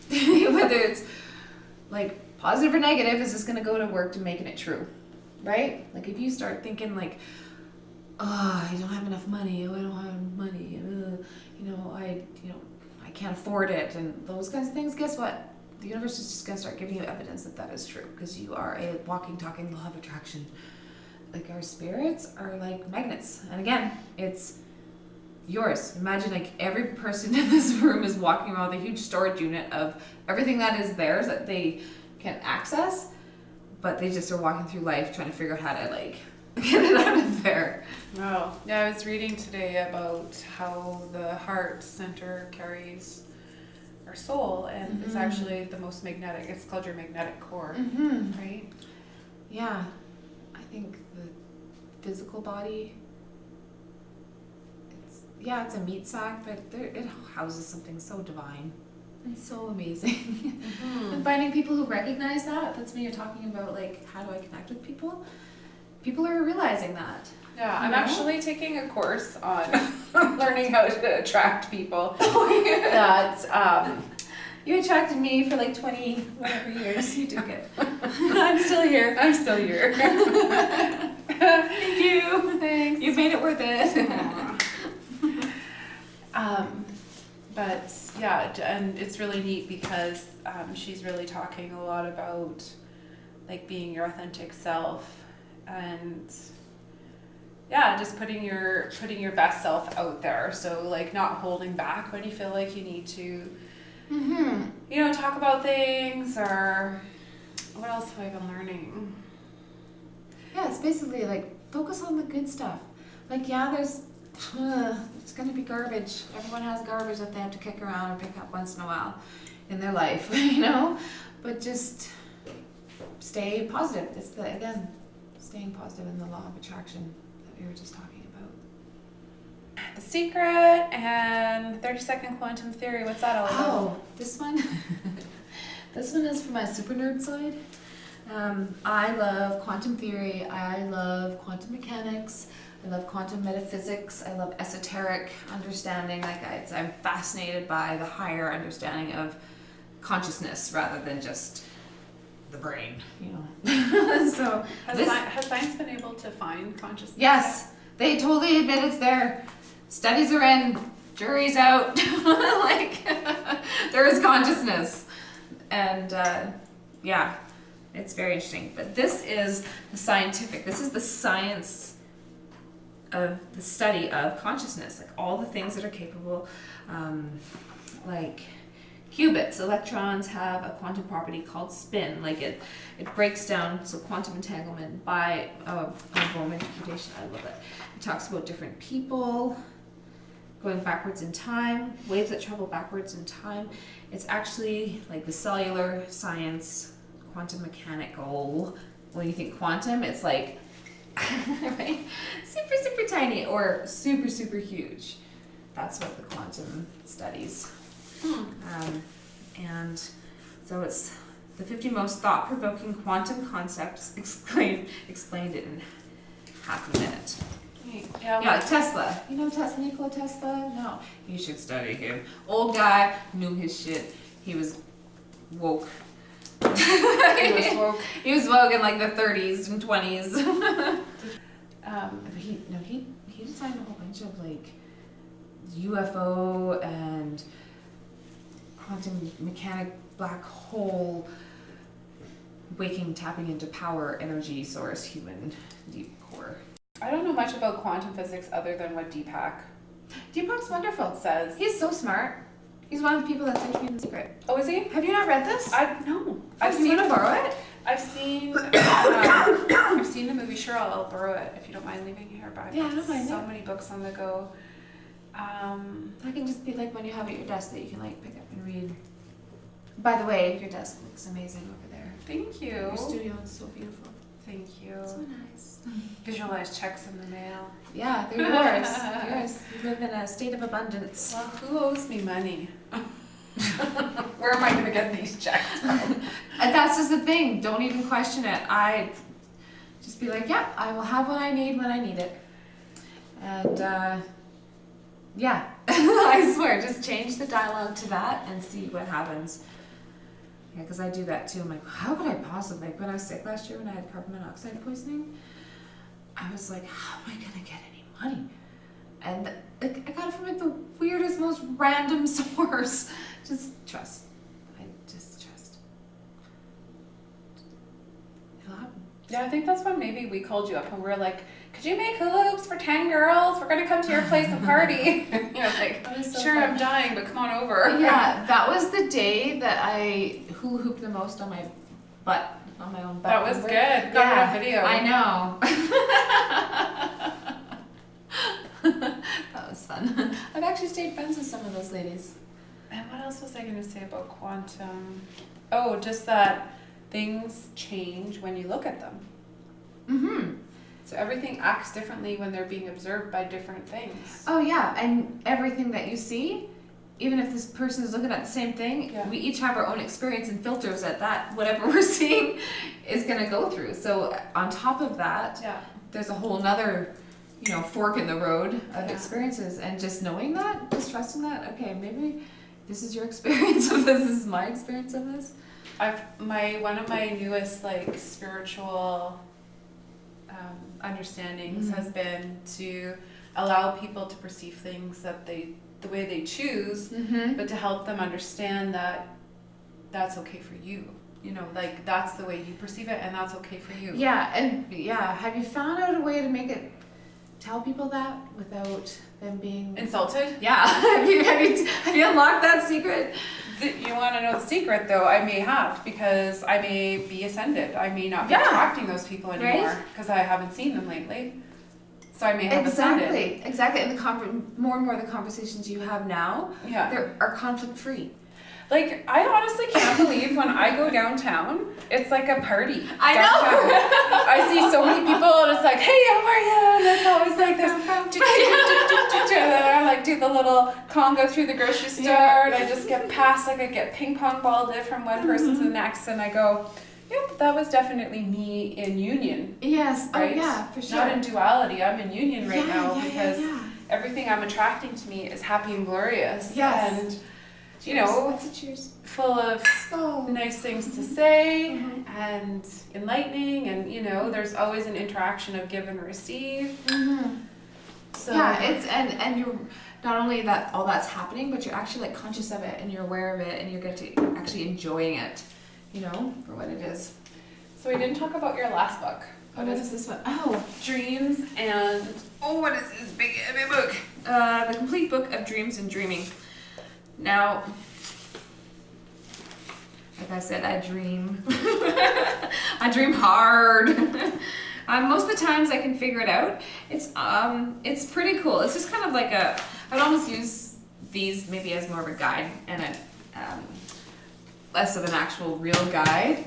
whether it's like positive or negative. Is this going to go to work to making it true, right? Like if you start thinking like, oh, I don't have enough money. Oh, I don't have money. I can't afford it, and those kinds of things. Guess what? The universe is just going to start giving you evidence that that is true, because you are a walking, talking law of attraction. Like our spirits are like magnets, and again, it's yours. Imagine like every person in this room is walking around with a huge storage unit of everything that is theirs that they can access, but they just are walking through life trying to figure out how to like get it out of there. Wow. Yeah, I was reading today about how the heart center carries our soul, and it's actually the most magnetic. It's called your magnetic core, right? Yeah. I think the physical body, it's a meat sack, but it houses something so divine and so amazing. And finding people who recognize that, that's when you're talking about like, how do I connect with people? people are realizing that. Yeah, I'm know? actually taking a course on learning how to attract people. You attracted me for like 20 whatever years. You did good. I'm still here. I'm still here. Thank you. Thanks. You've made it worth it. But yeah, and it's really neat because she's really talking a lot about like being your authentic self and yeah, just putting your best self out there. So like not holding back when you feel like you need to, you know, talk about things. Or what else have I been learning? Yeah, it's basically like focus on the good stuff. Like, yeah, there's it's gonna be garbage. Everyone has garbage that they have to kick around or pick up once in a while in their life, you know. But just stay positive. It's staying positive in the law of attraction that we were just talking about. The Secret and 30-second quantum theory. What's that all about? Oh, this one. This one is for my super nerd side. I love quantum theory. I love quantum mechanics. I love quantum metaphysics. I love esoteric understanding. I'm fascinated by the higher understanding of consciousness rather than just the brain, you know. So has science been able to find consciousness? Yes, they totally admit it's there. Studies are in, jury's out. Like, there is consciousness. And yeah, it's very interesting. But this is the science of the study of consciousness, like all the things that are capable, like qubits, electrons have a quantum property called spin. Like it breaks down, so quantum entanglement by Bohm interpretation. I love it. It talks about different people going backwards in time, waves that travel backwards in time. It's actually like the cellular science, quantum mechanical. When you think quantum, it's like right? Super, super tiny or super, super huge. That's what the quantum studies. And so it's the 50 most thought-provoking quantum concepts explained in half a minute. Yeah, like Tesla. You know Nikola Tesla? No. You should study him. Old guy, knew his shit. He was woke. He was woke in like the 30s and 20s. He designed a whole bunch of like UFO and quantum mechanic black hole tapping into power energy source human deep core. I don't know much about quantum physics other than what Deepak's wonderful. says. He's so smart. He's one of the people that's actually in the secret. Oh, is he? Have you not read this? No. I've seen him borrow it. I've seen the movie. Sure, I'll borrow it if you don't mind leaving here. But Yeah, I don't mind so it. many books on the go. That can just be like when you have at your desk that you can like pick up and read. By the way, your desk looks amazing over there. Thank you. Your studio is so beautiful. Thank you. So nice. Visualize checks in the mail. Yeah, they're yours. Yours. You live in a state of abundance. Well, who owes me money? Where am I going to get these checks from? And that's just the thing. Don't even question it. I just be like, yeah, I will have what I need when I need it. And yeah, I swear, just change the dialogue to that and see what happens. Yeah, because I do that too. I'm like, how could I possibly? Like when I was sick last year when I had carbon monoxide poisoning, I was like, how am I going to get any money? And like, I got it from like the weirdest, most random source. Just trust. I just trust. It'll happen. Yeah, I think that's when maybe we called you up and we were like, could you make hula hoops for 10 girls? We're going to come to your place and party. You know, like, So sure, fun. I'm dying, but come on over. Yeah, that was the day that I hula hooped the most on my butt, on my own butt. That was Remember? good. Got it on video. I know. That was fun. I've actually stayed friends with some of those ladies. And what else was I going to say about quantum? Oh, just that things change when you look at them. Mm-hmm. So everything acts differently when they're being observed by different things. Oh yeah, and everything that you see even if this person is looking at the same thing, Yeah. we each have our own experience and filters that whatever we're seeing is going to go through. So on top of that, Yeah. there's a whole nother, fork in the road of Yeah. experiences, and just knowing that, just trusting that, okay, maybe this is your experience of this is my experience of this. One of my newest like spiritual understandings has been to allow people to perceive things that the way they choose, but to help them understand that that's okay for you. Like that's the way you perceive it, and that's okay for you. Yeah, and have you found out a way to make it tell people that without them being Insulted? Yeah. have you unlocked that secret? You want to know the secret, though? I may have, because I may be ascended. I may not be Yeah. attracting those people anymore Right? because I haven't seen them lately. So I may have ascended. Exactly. And more and more the conversations you have now, Yeah. they are conflict free. Like, I honestly can't believe when I go downtown, it's like a party. I know. Downtown. I see so many people, and it's like, hey, how are you? And it's always like this. And then I like do the little conga through the grocery store, and I just get past, like I get ping pong balled it from one person to the next, and I go, yep, that was definitely me in union. Yes. Right? Oh yeah, for sure. Not in duality. I'm in union right now because yeah. everything I'm attracting to me is happy and glorious. Yes. And That's a cheers. full of nice things to say and enlightening, and there's always an interaction of give and receive. So Yeah, it's and you're not only that all that's happening, but you're actually like conscious of it, and you're aware of it, and you're actually enjoying it, for what it is. So we didn't talk about your last book. What is this one? Oh, Dreams and what is this big heavy book? The Complete Book of Dreams and Dreaming. Now, like I said, I dream. I dream hard. Most of the times I can figure it out. It's pretty cool. It's just kind of like I'd almost use these maybe as more of a guide and less of an actual real guide.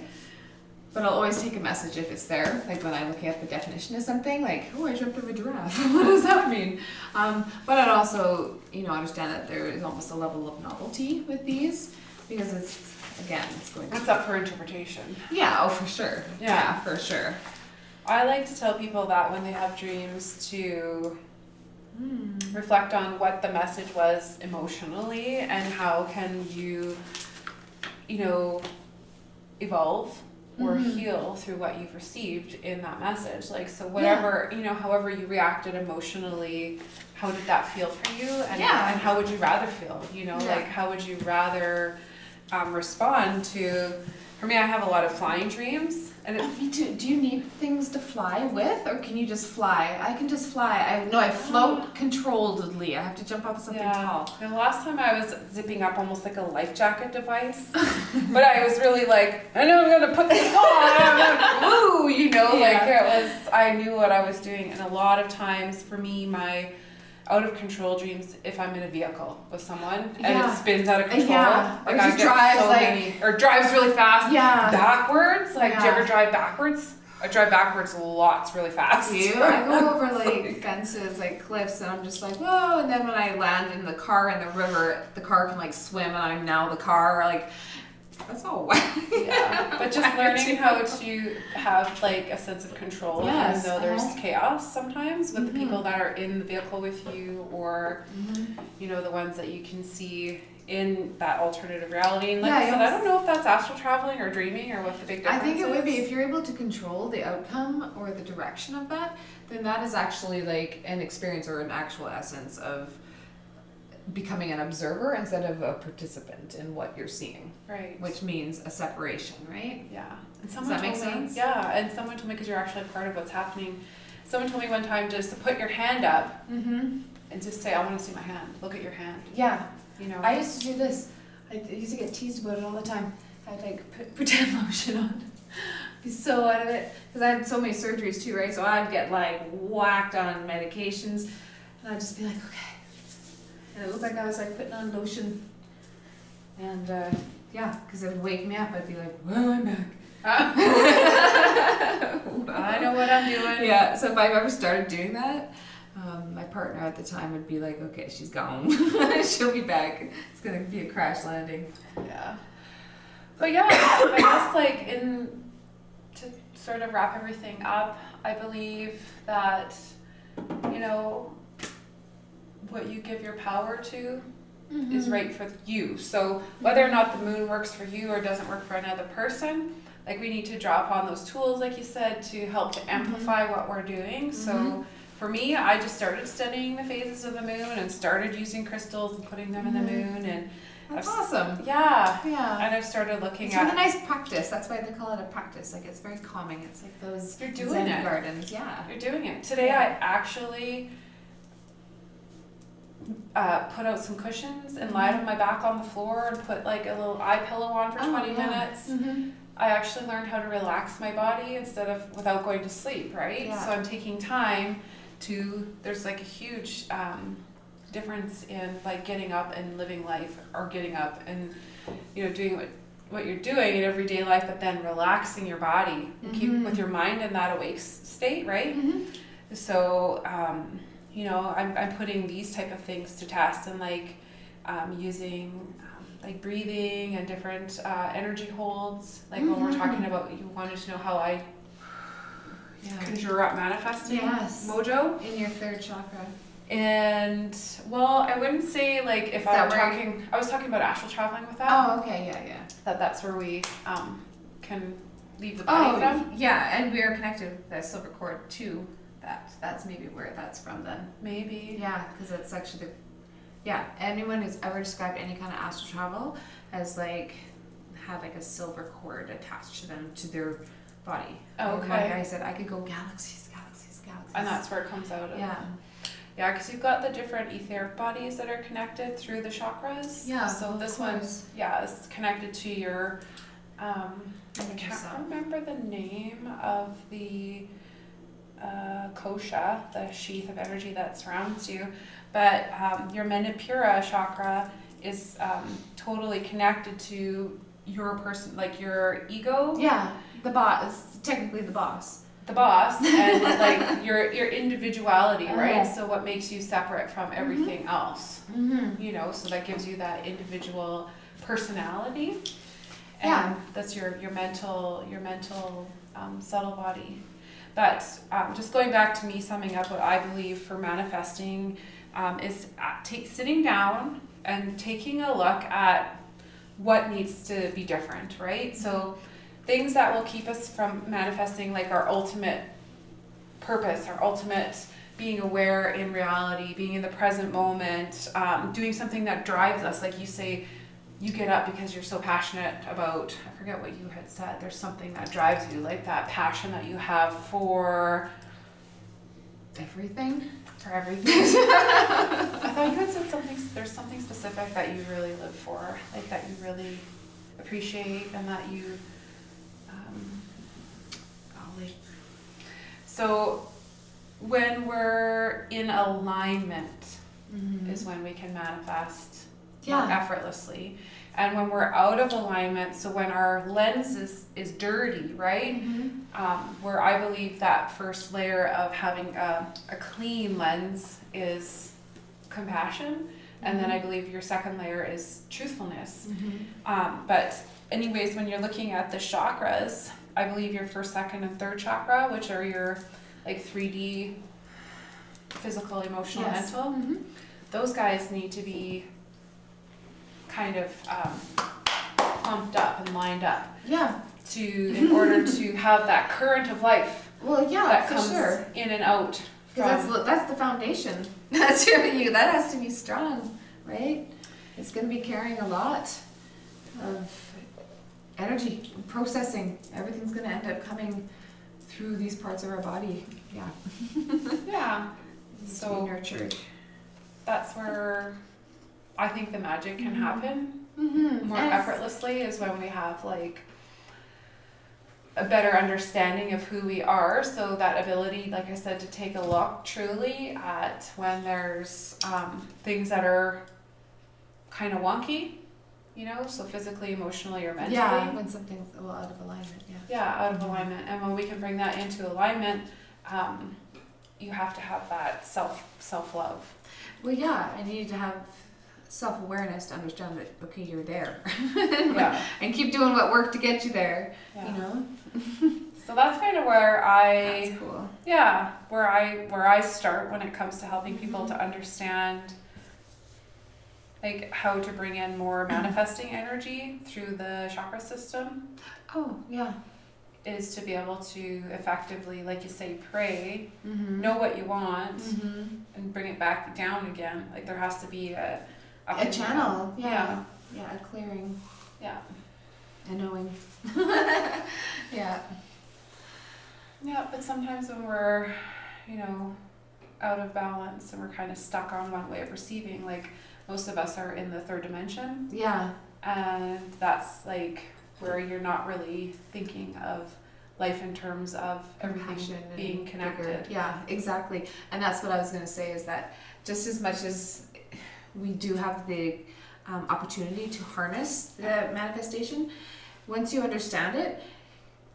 But I'll always take a message if it's there. Like when I'm looking at the definition of something, like, oh, I jumped over a giraffe. What does that mean? But I'd also, understand that there is almost a level of novelty with these because it's going to... It's up for interpretation. Yeah, oh, for sure. Yeah, for sure. I like to tell people that when they have dreams to reflect on what the message was emotionally and how can you, evolve or heal through what you've received in that message. Like, so whatever, however you reacted emotionally, how did that feel for you? And how would you rather feel? Like, how would you rather respond to... For me, I have a lot of flying dreams. And me too. Do you need things to fly with, or can you just fly? I can just fly. I float controlledly. I have to jump off something tall. And the last time I was zipping up almost like a life jacket device, but I was really like, I know I'm gonna put this on. I'm like, woo, like it was. I knew what I was doing, and a lot of times for me, my out of control dreams, if I'm in a vehicle with someone and it spins out of control, or just drives or drives really fast backwards. Like, Yeah. do you ever drive backwards? I drive backwards lots really fast. I go over like fences, like cliffs, and I'm just like, whoa, and then when I land in the car in the river, the car can like swim and I'm now the car, like, that's all Yeah, but just learning how to have like a sense of control, even though there's chaos sometimes with the people that are in the vehicle with you, or the ones that you can see in that alternative reality. And like I said, I don't know if that's astral traveling or dreaming or what the big difference is. I think it would be if you're able to control the outcome or the direction of that, then that is actually like an experience or an actual essence of becoming an observer instead of a participant in what you're seeing. Right. Which means a separation, right? Yeah. And Does that make sense? Yeah, and someone told me, because you're actually a part of what's happening, someone told me one time just to put your hand up and just say, I want to see my hand. Look at your hand. Yeah. I used to do this. I used to get teased about it all the time. I'd like put pretend lotion on. Be so out of it. Because I had so many surgeries too, right? So I'd get like whacked on medications. And I'd just be like, okay. And it looked like I was like putting on lotion. And because it would wake me up. I'd be like, well, I'm back. I know what I'm doing. Yeah, so if I've ever started doing that, My partner at the time would be like, okay, she's gone. She'll be back. It's going to be a crash landing. Yeah. But yeah, I guess like to sort of wrap everything up, I believe that, you know, what you give your power to is right for you. So whether or not the moon works for you or doesn't work for another person, like we need to draw upon those tools, like you said, to help to amplify what we're doing. So for me, I just started studying the phases of the moon and started using crystals and putting them in the moon, and that's awesome. Yeah. And I've started looking it's at a nice practice. That's why they call it a practice. Like it's very calming. It's like those You're doing Zen it. gardens. Yeah. You're doing it. Today I actually put out some cushions and lied on my back on the floor and put like a little eye pillow on for 20 minutes. I actually learned how to relax my body without going to sleep, right? Yeah. So I'm taking time there's like a huge difference in like getting up and living life, or getting up and, you know, doing what you're doing in everyday life, but then relaxing your body and keep with your mind in that awake state, right? So, you know, I'm putting these type of things to test, and like using like breathing and different energy holds. Like when we're talking about, you wanted to know how I conjure up manifesting mojo in your third chakra. And well, I wouldn't say like if I was talking about astral traveling with that. Oh, okay, yeah. That's where we can leave the body from. Yeah, and we are connected with the silver cord to that. That's maybe where that's from then. Maybe. Yeah, because it's actually anyone who's ever described any kind of astral travel as like had like a silver cord attached to them to their body. Oh, okay. And one guy said I could go galaxies. And that's where it comes out of. Yeah, because you've got the different etheric bodies that are connected through the chakras. Yeah. So this one, is connected to your. I can't remember the name of the kosha, the sheath of energy that surrounds you, but your Manipura chakra is totally connected to your person, like your ego. Yeah, the boss. Technically, the boss. The boss, and like your individuality, right? So what makes you separate from everything else? You know, so that gives you that individual personality. And that's your mental subtle body. But just going back to me summing up what I believe for manifesting is sitting down and taking a look at what needs to be different, right? So things that will keep us from manifesting, like our ultimate purpose, our ultimate being aware in reality, being in the present moment, doing something that drives us. Like you say, you get up because you're so passionate about, I forget what you had said, there's something that drives you, like that passion that you have for everything. For everything. I thought you had said there's something specific that you really live for, like that you really appreciate and that you so when we're in alignment is when we can manifest more effortlessly. And when we're out of alignment, so when our lens is dirty, right? Where I believe that first layer of having a clean lens is compassion. And then I believe your second layer is truthfulness. But anyways, when you're looking at the chakras, I believe your first, second, and third chakra, which are your like 3D physical, emotional, mental, those guys need to be kind of pumped up and lined up. In order to have that current of life. That comes in and out. Because that's the foundation. That's that has to be strong, right? It's going to be carrying a lot of energy, processing. Everything's going to end up coming through these parts of our body. So to be nurtured. That's where I think the magic can happen more effortlessly, is when we have like a better understanding of who we are. So that ability, like I said, to take a look truly at when there's things that are kind of wonky, you know, so physically, emotionally, or mentally. When something's out of alignment. Out of alignment. And when we can bring that into alignment, you have to have that self-love. Well, yeah, and you need to have self-awareness to understand that, okay, you're there. Yeah. And keep doing what worked to get you there, Yeah. you know? So that's kind of where That's cool. where I start when it comes to helping people to understand like how to bring in more manifesting energy through the chakra system, Oh, yeah. is to be able to effectively, like you say, pray, Mm-hmm. know what you want, Mm-hmm. and bring it back down again. Like there has to be a channel, Yeah. Yeah, a clearing, Yeah. a knowing. Yeah. Yeah, but sometimes when we're, you know, out of balance and we're kind of stuck on one way of receiving, like most of us are in the third dimension, Yeah. and that's like where you're not really thinking of life in terms of everything Compassion and being connected. bigger. Yeah, exactly. And that's what I was going to say, is that just as much as we do have the opportunity to harness the manifestation, once you understand it,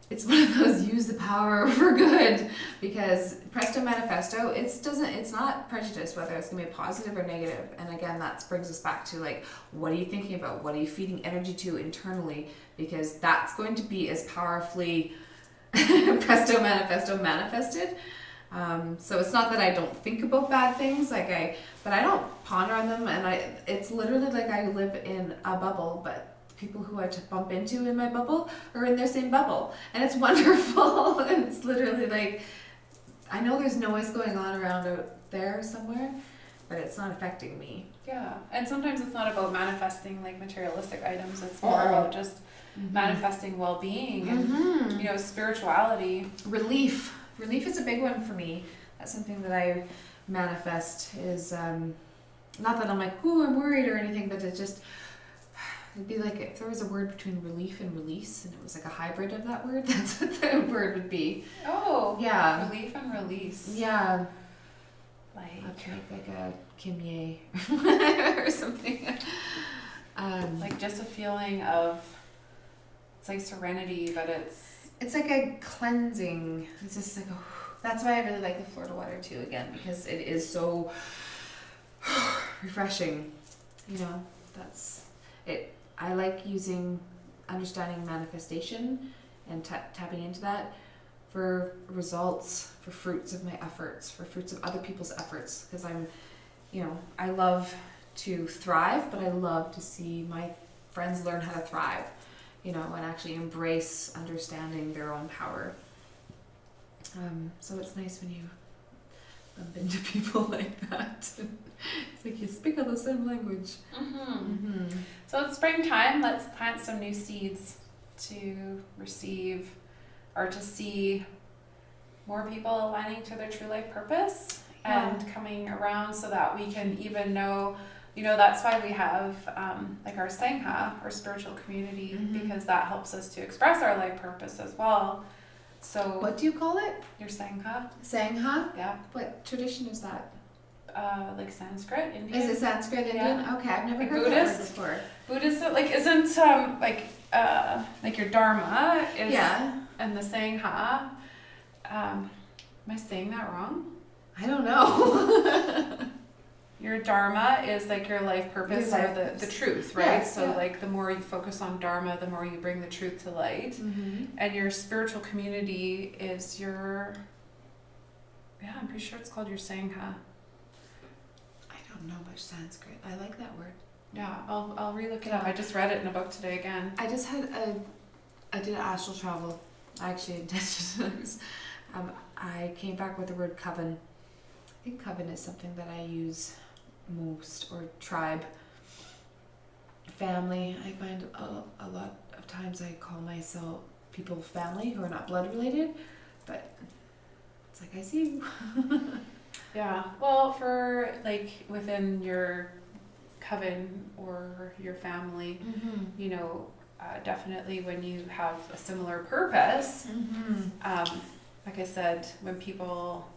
it's one of those use the power for good, because Presto Manifesto, it's not prejudiced whether it's gonna be positive or negative. And again, that brings us back to like, what are you thinking about? What are you feeding energy to internally? Because that's going to be as powerfully Presto Manifesto manifested. So it's not that I don't think about bad things, but I don't ponder on them, and it's literally like I live in a bubble, but people who I bump into in my bubble are in their same bubble, and it's wonderful. And it's literally like, I know there's noise going on around out there somewhere, but it's not affecting me. Yeah, and sometimes it's not about manifesting like materialistic items. It's more about just manifesting well-being and you know, spirituality. Relief is a big one for me. That's something that I manifest, is not that I'm like, ooh, I'm worried or anything, but it'd be like if there was a word between relief and release, and it was like a hybrid of that word. That's what the word would be. Oh, yeah, relief and release. Yeah, like I'll make like a kimye or something. Like just a feeling of, it's like serenity, but it's like a cleansing. It's just like that's why I really like the Florida water too, again, because it is so refreshing. You know, that's it. I like understanding manifestation and tapping into that for results, for fruits of my efforts, for fruits of other people's efforts, because I love to thrive, but I love to see my friends learn how to thrive, and actually embrace understanding their own power. So it's nice when you bump into people like that. It's like you speak of the same language. So it's springtime. Let's plant some new seeds to receive or to see more people aligning to their true life purpose and coming around, so that we can even know, that's why we have like our Sangha, our spiritual community, because that helps us to express our life purpose as well. So what do you call it? Your Sangha. Sangha? Yeah. What tradition is that? Like Sanskrit, Indian. Is it Sanskrit Indian? Yeah. Okay, I've never Like heard Buddhist? that word before. Buddhist, isn't like your Dharma is, and the Sangha. Am I saying that wrong? I don't know. Your Dharma is like your life purpose, or the truth, right? Yes, so like the more you focus on Dharma, the more you bring the truth to light. And your spiritual community is your, I'm pretty sure it's called your Sangha. I don't know much Sanskrit. I like that word. Yeah, I'll relook it up. I just read it in a book today again. I did astral travel. I actually did. I came back with the word coven. I think coven is something that I use most, or tribe. Family. I find a lot of times I call myself people family who are not blood related, but it's like, I see you. Yeah, well, for like within your coven or your family, definitely when you have a similar purpose, like I said, when people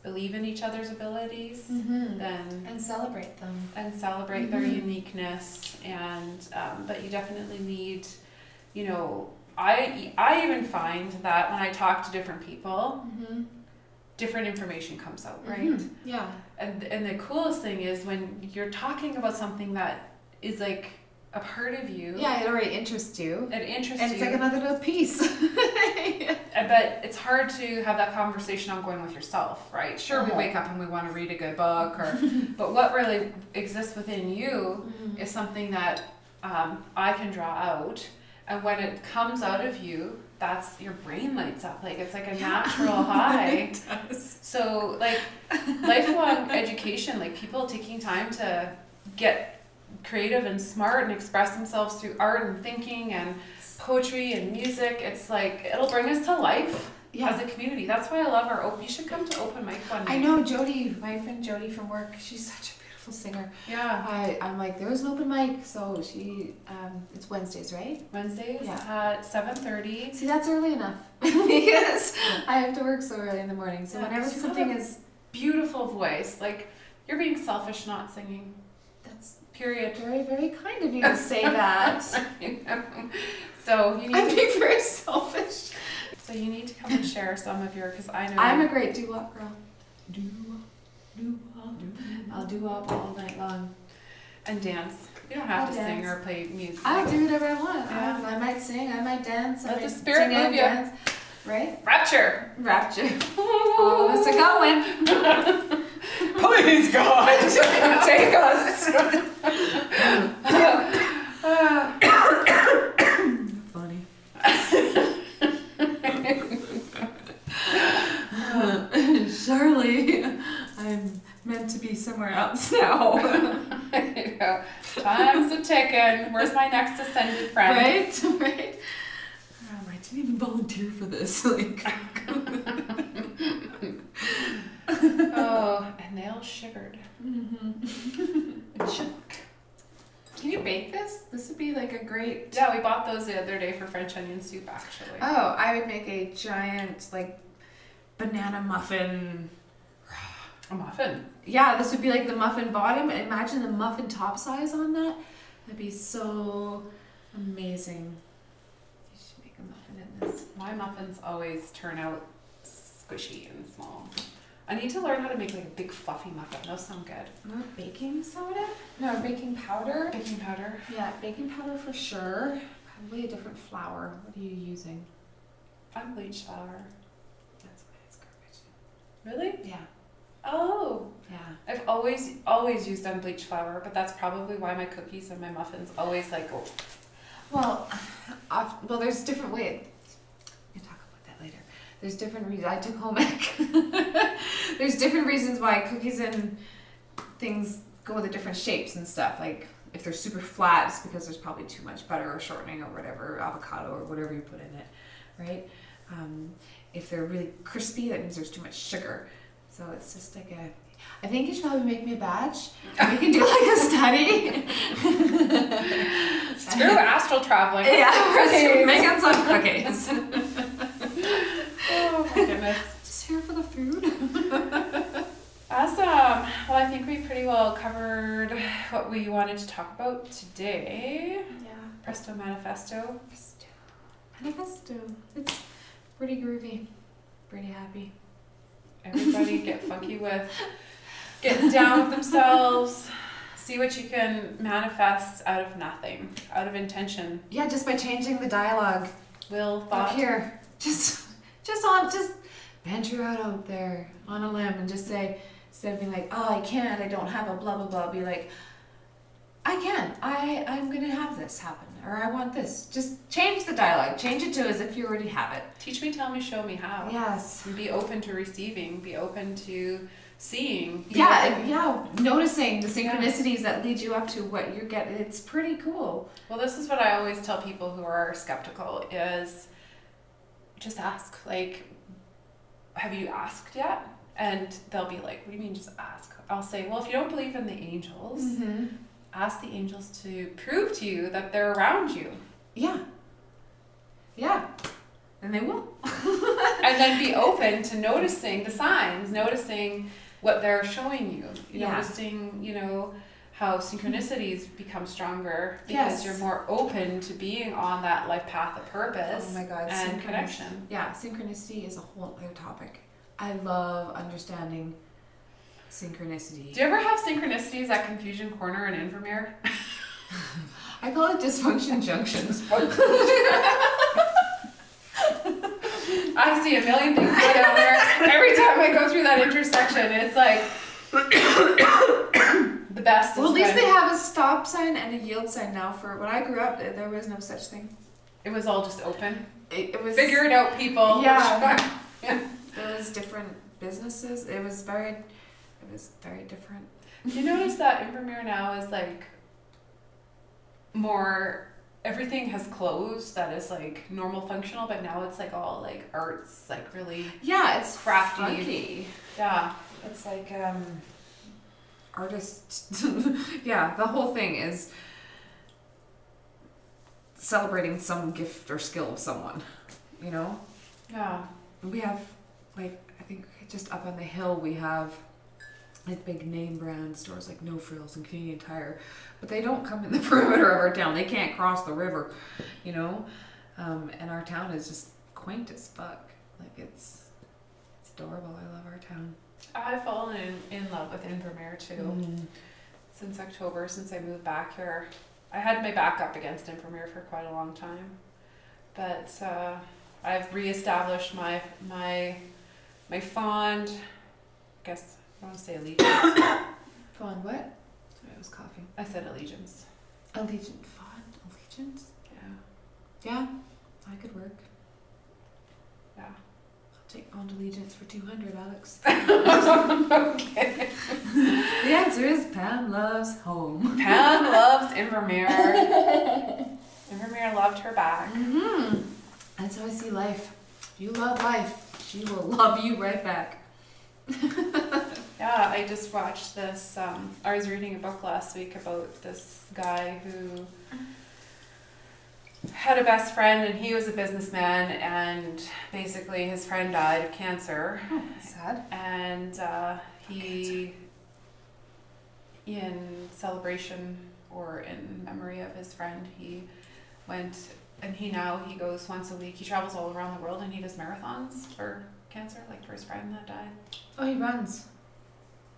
believe in each other's abilities, then and celebrate them and celebrate their uniqueness, and but you definitely need, I even find that when I talk to different people, Mm-hmm. different information comes out, right? Mm-hmm. Yeah. And the coolest thing is when you're talking about something that is like a part of you. Yeah, it already interests you. It interests And it's you. like another little piece. But it's hard to have that conversation ongoing with yourself, right? Sure, we wake up and we want to read a good book, but what really exists within you is something that I can draw out. And when it comes out of you, that's your brain lights up. Like it's like a natural high. It does. So like lifelong education, like people taking time to get creative and smart and express themselves through art and thinking and poetry and music, it's like it'll bring us to life as a community. That's why I love our open. You should come to open mic one night. I know Jody, my friend Jody from work, she's such a beautiful singer. Yeah. I'm like, there's an open mic, so she it's Wednesdays, right? Wednesdays Yeah. at 7:30. See, that's early enough because I have to work so early in the morning. So Yeah, whenever 'cause you something have is Beautiful voice. Like you're being selfish not singing. that's Period. very, very kind of you to say that. So you need I'm to, being very selfish. so you need to come and share some of your, because I know I'm a great doo-wop girl. Doo-wop. I'll do up all night long and dance. You don't have I'll to sing dance. or play music. I'll do whatever I want. Yeah. I might sing, I might dance, I Let the might spirit sing and move ya. dance. Right? Rapture. Rapture. All of us are going. Please God, Take us. Funny. Shirley, I'm meant to be somewhere else now. I know. Time's a ticking. Where's my next ascended friend? Right? I didn't even volunteer for this. Like. Oh, and they all shivered. And shook. Can you bake this? This would be like a great. Yeah, we bought those the other day for French onion soup, actually. Oh, I would make a giant like banana muffin. A muffin. Yeah, this would be like the muffin bottom. Imagine the muffin top size on that. That'd be so amazing. You should make a muffin in this. My muffins always turn out squishy and small. I need to learn how to make like a big fluffy muffin. Those sound good. More baking soda? No, baking powder. Baking powder. Yeah, baking powder for sure. Probably a different flour. What are you using? Unbleached flour. That's why it's garbage. Really? Yeah. Oh. Yeah. I've always used unbleached flour, but that's probably why my cookies and my muffins always like go. Well, there's different ways. We'll talk about that later. There's different reasons. I took home ec. There's different reasons why cookies and things go with the different shapes and stuff. Like if they're super flat, it's because there's probably too much butter or shortening or whatever, avocado or whatever you put in it, right? If they're really crispy, that means there's too much sugar. So it's just like I think you should probably make me a batch. We can do like a study. Screw astral traveling. Yeah, Cookies. making some cookies. Oh my goodness. Just here for the food. Awesome. Well, I think we pretty well covered what we wanted to talk about today. Yeah. Presto Manifesto. Manifesto. It's pretty groovy. Pretty happy. Everybody get funky with getting down with themselves. See what you can manifest out of nothing, out of intention. Yeah, just by changing the dialogue Will, thought. up here. Just venture out there on a limb and just say, instead of being like, oh, I can't, I don't have a blah blah blah, be like, I can, I'm gonna have this happen, or I want this. Just change the dialogue. Change it to as if you already have it. Teach me, tell me, show me how. Yes. And be open to receiving. Be open to seeing. Be Yeah, open- yeah. Noticing the synchronicities that lead you up to what you're getting. It's pretty cool. Well, this is what I always tell people who are skeptical is just ask. Like, have you asked yet? And they'll be like, what do you mean just ask? I'll say, well, if you don't believe in the angels, ask the angels to prove to you that they're around you. Yeah. Yeah. And they will. And then be open to noticing the signs, noticing what they're showing you, Yeah. noticing, how synchronicities become stronger because you're more open to being on that life path of purpose. Oh my God, and connection. Yeah, synchronicity is a whole other topic. I love understanding synchronicity. Do you ever have synchronicities at Confusion Corner and Invermere? I call it dysfunction junctions. I see a million things go down there. Every time I go through that intersection, it's like the best. Well, at least they have a stop sign and a yield sign now. For when I grew up, there was no such thing. It was all just open. It was Figure it out, people. Yeah. Yeah. There was different businesses. It was very different. You notice that Invermere now is like more. Everything has closed that is like normal functional, but now it's like all like arts, like really it's crafty. funky. Yeah. It's like artists. Yeah, the whole thing is celebrating some gift or skill of someone, you know? Yeah. We have, like, I think just up on the hill we have like big name brand stores like No Frills and Canadian Tire, but they don't come in the perimeter of our town. They can't cross the river, you know? And our town is just quaint as fuck. Like it's adorable. I love our town. I've fallen in love with Invermere too. Since October, since I moved back here. I had my back up against Invermere for quite a long time, but I've reestablished my fond, I guess I don't want to say allegiance. Fond what? Sorry, I was coughing. I said allegiance. Fond allegiance? Yeah, that could work. Yeah. I'll take fond allegiance for 200, Alex. Okay. The answer is Pam loves home. Pam loves Invermere. Invermere loved her back. That's how I see life. You love life, she will love you right back. Yeah, I just watched this. I was reading a book last week about this guy who had a best friend, and he was a businessman, and basically his friend died of cancer. Oh, sad. And he, in celebration or in memory of his friend, he went, and he goes once a week. He travels all around the world and he does marathons for cancer, like for his friend that died. Oh, he runs.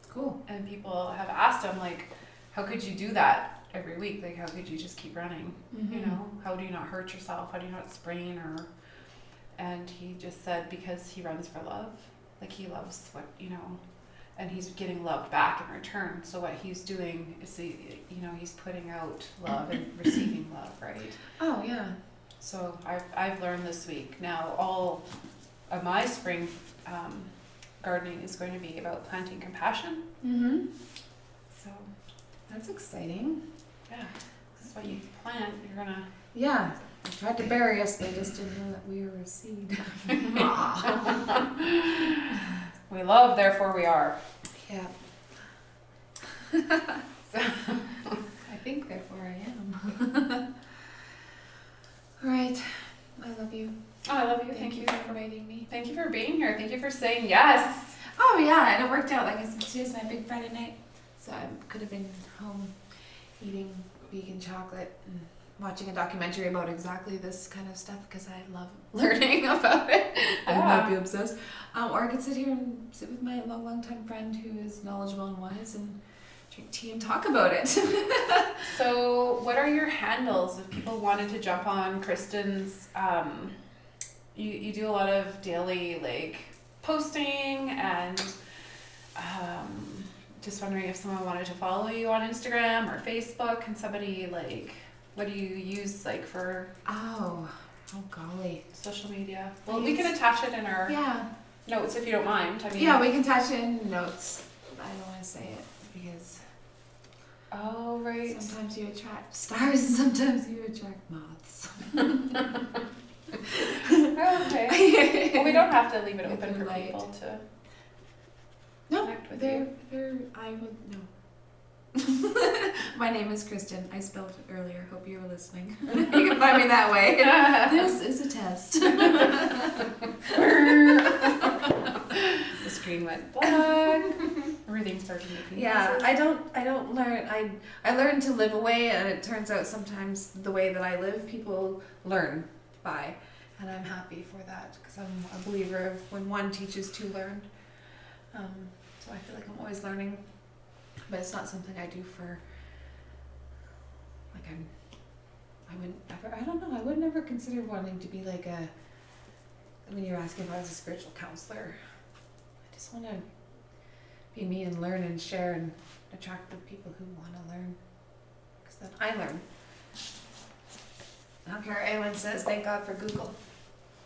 Cool. And people have asked him, like, how could you do that every week? Like, how could you just keep running? You know, how do you not hurt yourself? How do you not sprain or? And he just said because he runs for love. Like, he loves what, you know, and he's getting loved back in return. So what he's doing is, he's putting out love and receiving love, right? Oh, yeah. So I've learned this week. Now all of my spring gardening is going to be about planting compassion. So that's exciting. yeah, that's what you plant. You're gonna. Yeah. They tried to bury us. They just didn't know that we were a seed. We love, therefore we are. Yeah. I think therefore I am. All right. I love you. Oh, I love you. Thank you for inviting me. Thank you for being here. Thank you for saying yes. Oh yeah, and it worked out. Like I said, today's my big Friday night, so I could have been home eating vegan chocolate and watching a documentary about exactly this kind of stuff because I love learning about it. I might be obsessed. Or I could sit here and sit with my long time friend who is knowledgeable and wise and drink tea and talk about it. So, what are your handles if people wanted to jump on Crisdon's? You do a lot of daily like posting and just wondering if someone wanted to follow you on Instagram or Facebook. And somebody like, what do you use like for Oh golly. social media? Well, we can attach it in our notes if you don't mind. I mean, yeah, we can attach it in notes. I don't want to say it because oh right. sometimes you attract stars and sometimes you attract moths. Okay. Well, we don't have to leave it open for light. people to No, connect with they're you. I would no. My name is Crisdon. I spelled it earlier. Hope you were listening. You can find me that way. This is a test. The screen went black. Everything started making Yeah, noises. I don't learn. I learn to live away, and it turns out sometimes the way that I live, people learn by, and I'm happy for that because I'm a believer of when one teaches, two learn. So I feel like I'm always learning, but it's not something I do for. Like I wouldn't ever. I don't know. I would never consider wanting to be like a. When you're asking if I was a spiritual counselor, I just want to be me and learn and share and attract the people who want to learn, because then I learn. I don't care what anyone says, thank God for Google.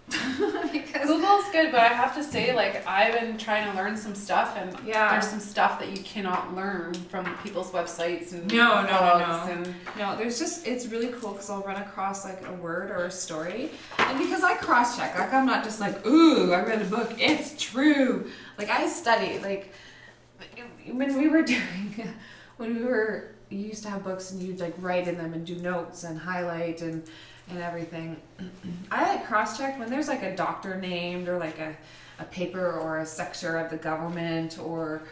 Because Google's good, but I have to say, like, I've been trying to learn some stuff, and Yeah. there's some stuff that you cannot learn from people's websites and No. blogs and no, there's just, it's really cool because I'll run across like a word or a story, and because I cross check, like I'm not just like, ooh, I read a book, it's true. Like I study, like when we were doing, you used to have books and you'd like write in them and do notes and highlight and everything. I like cross-check when there's like a doctor named, or like a paper or a sector of the government, or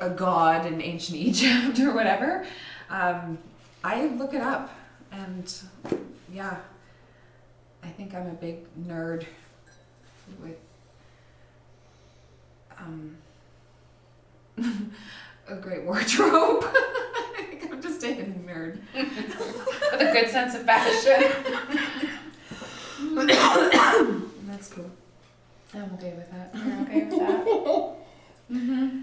a god in ancient Egypt or whatever. I look it up, and yeah, I think I'm a big nerd with a great wardrobe. I think I'm just a hidden nerd. with a good sense of fashion. That's cool. I'm okay with that. You're okay with that? Mm-hmm.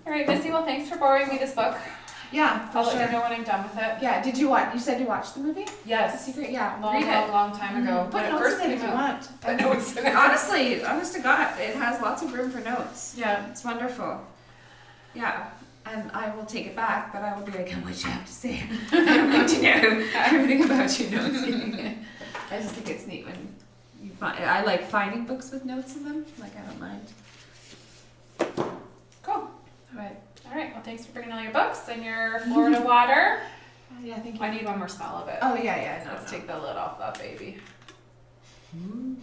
All right, Missy. Well, thanks for borrowing me this book. Yeah, for I'll let sure. you know when I'm done with it. Yeah, did you watch? You said you watched the movie? The Yes. Secret? Yeah, Long, read it. long time ago. Put When it notes first in it came if you out. want. Put notes in it. Honestly, honest to God, it has lots of room for notes. Yeah. It's wonderful. Yeah, and I will take it back, but I will be like, what you have to say. I'm going to know everything about you. No, I'm kidding. I just think it's neat when you find. I like finding books with notes in them. Like I don't mind. Cool. All right. All right. Well, thanks for bringing all your books and your Florida water. Yeah, thank you. I need one more smell of it. Oh yeah, no, Let's take the lid off that baby. Ooh.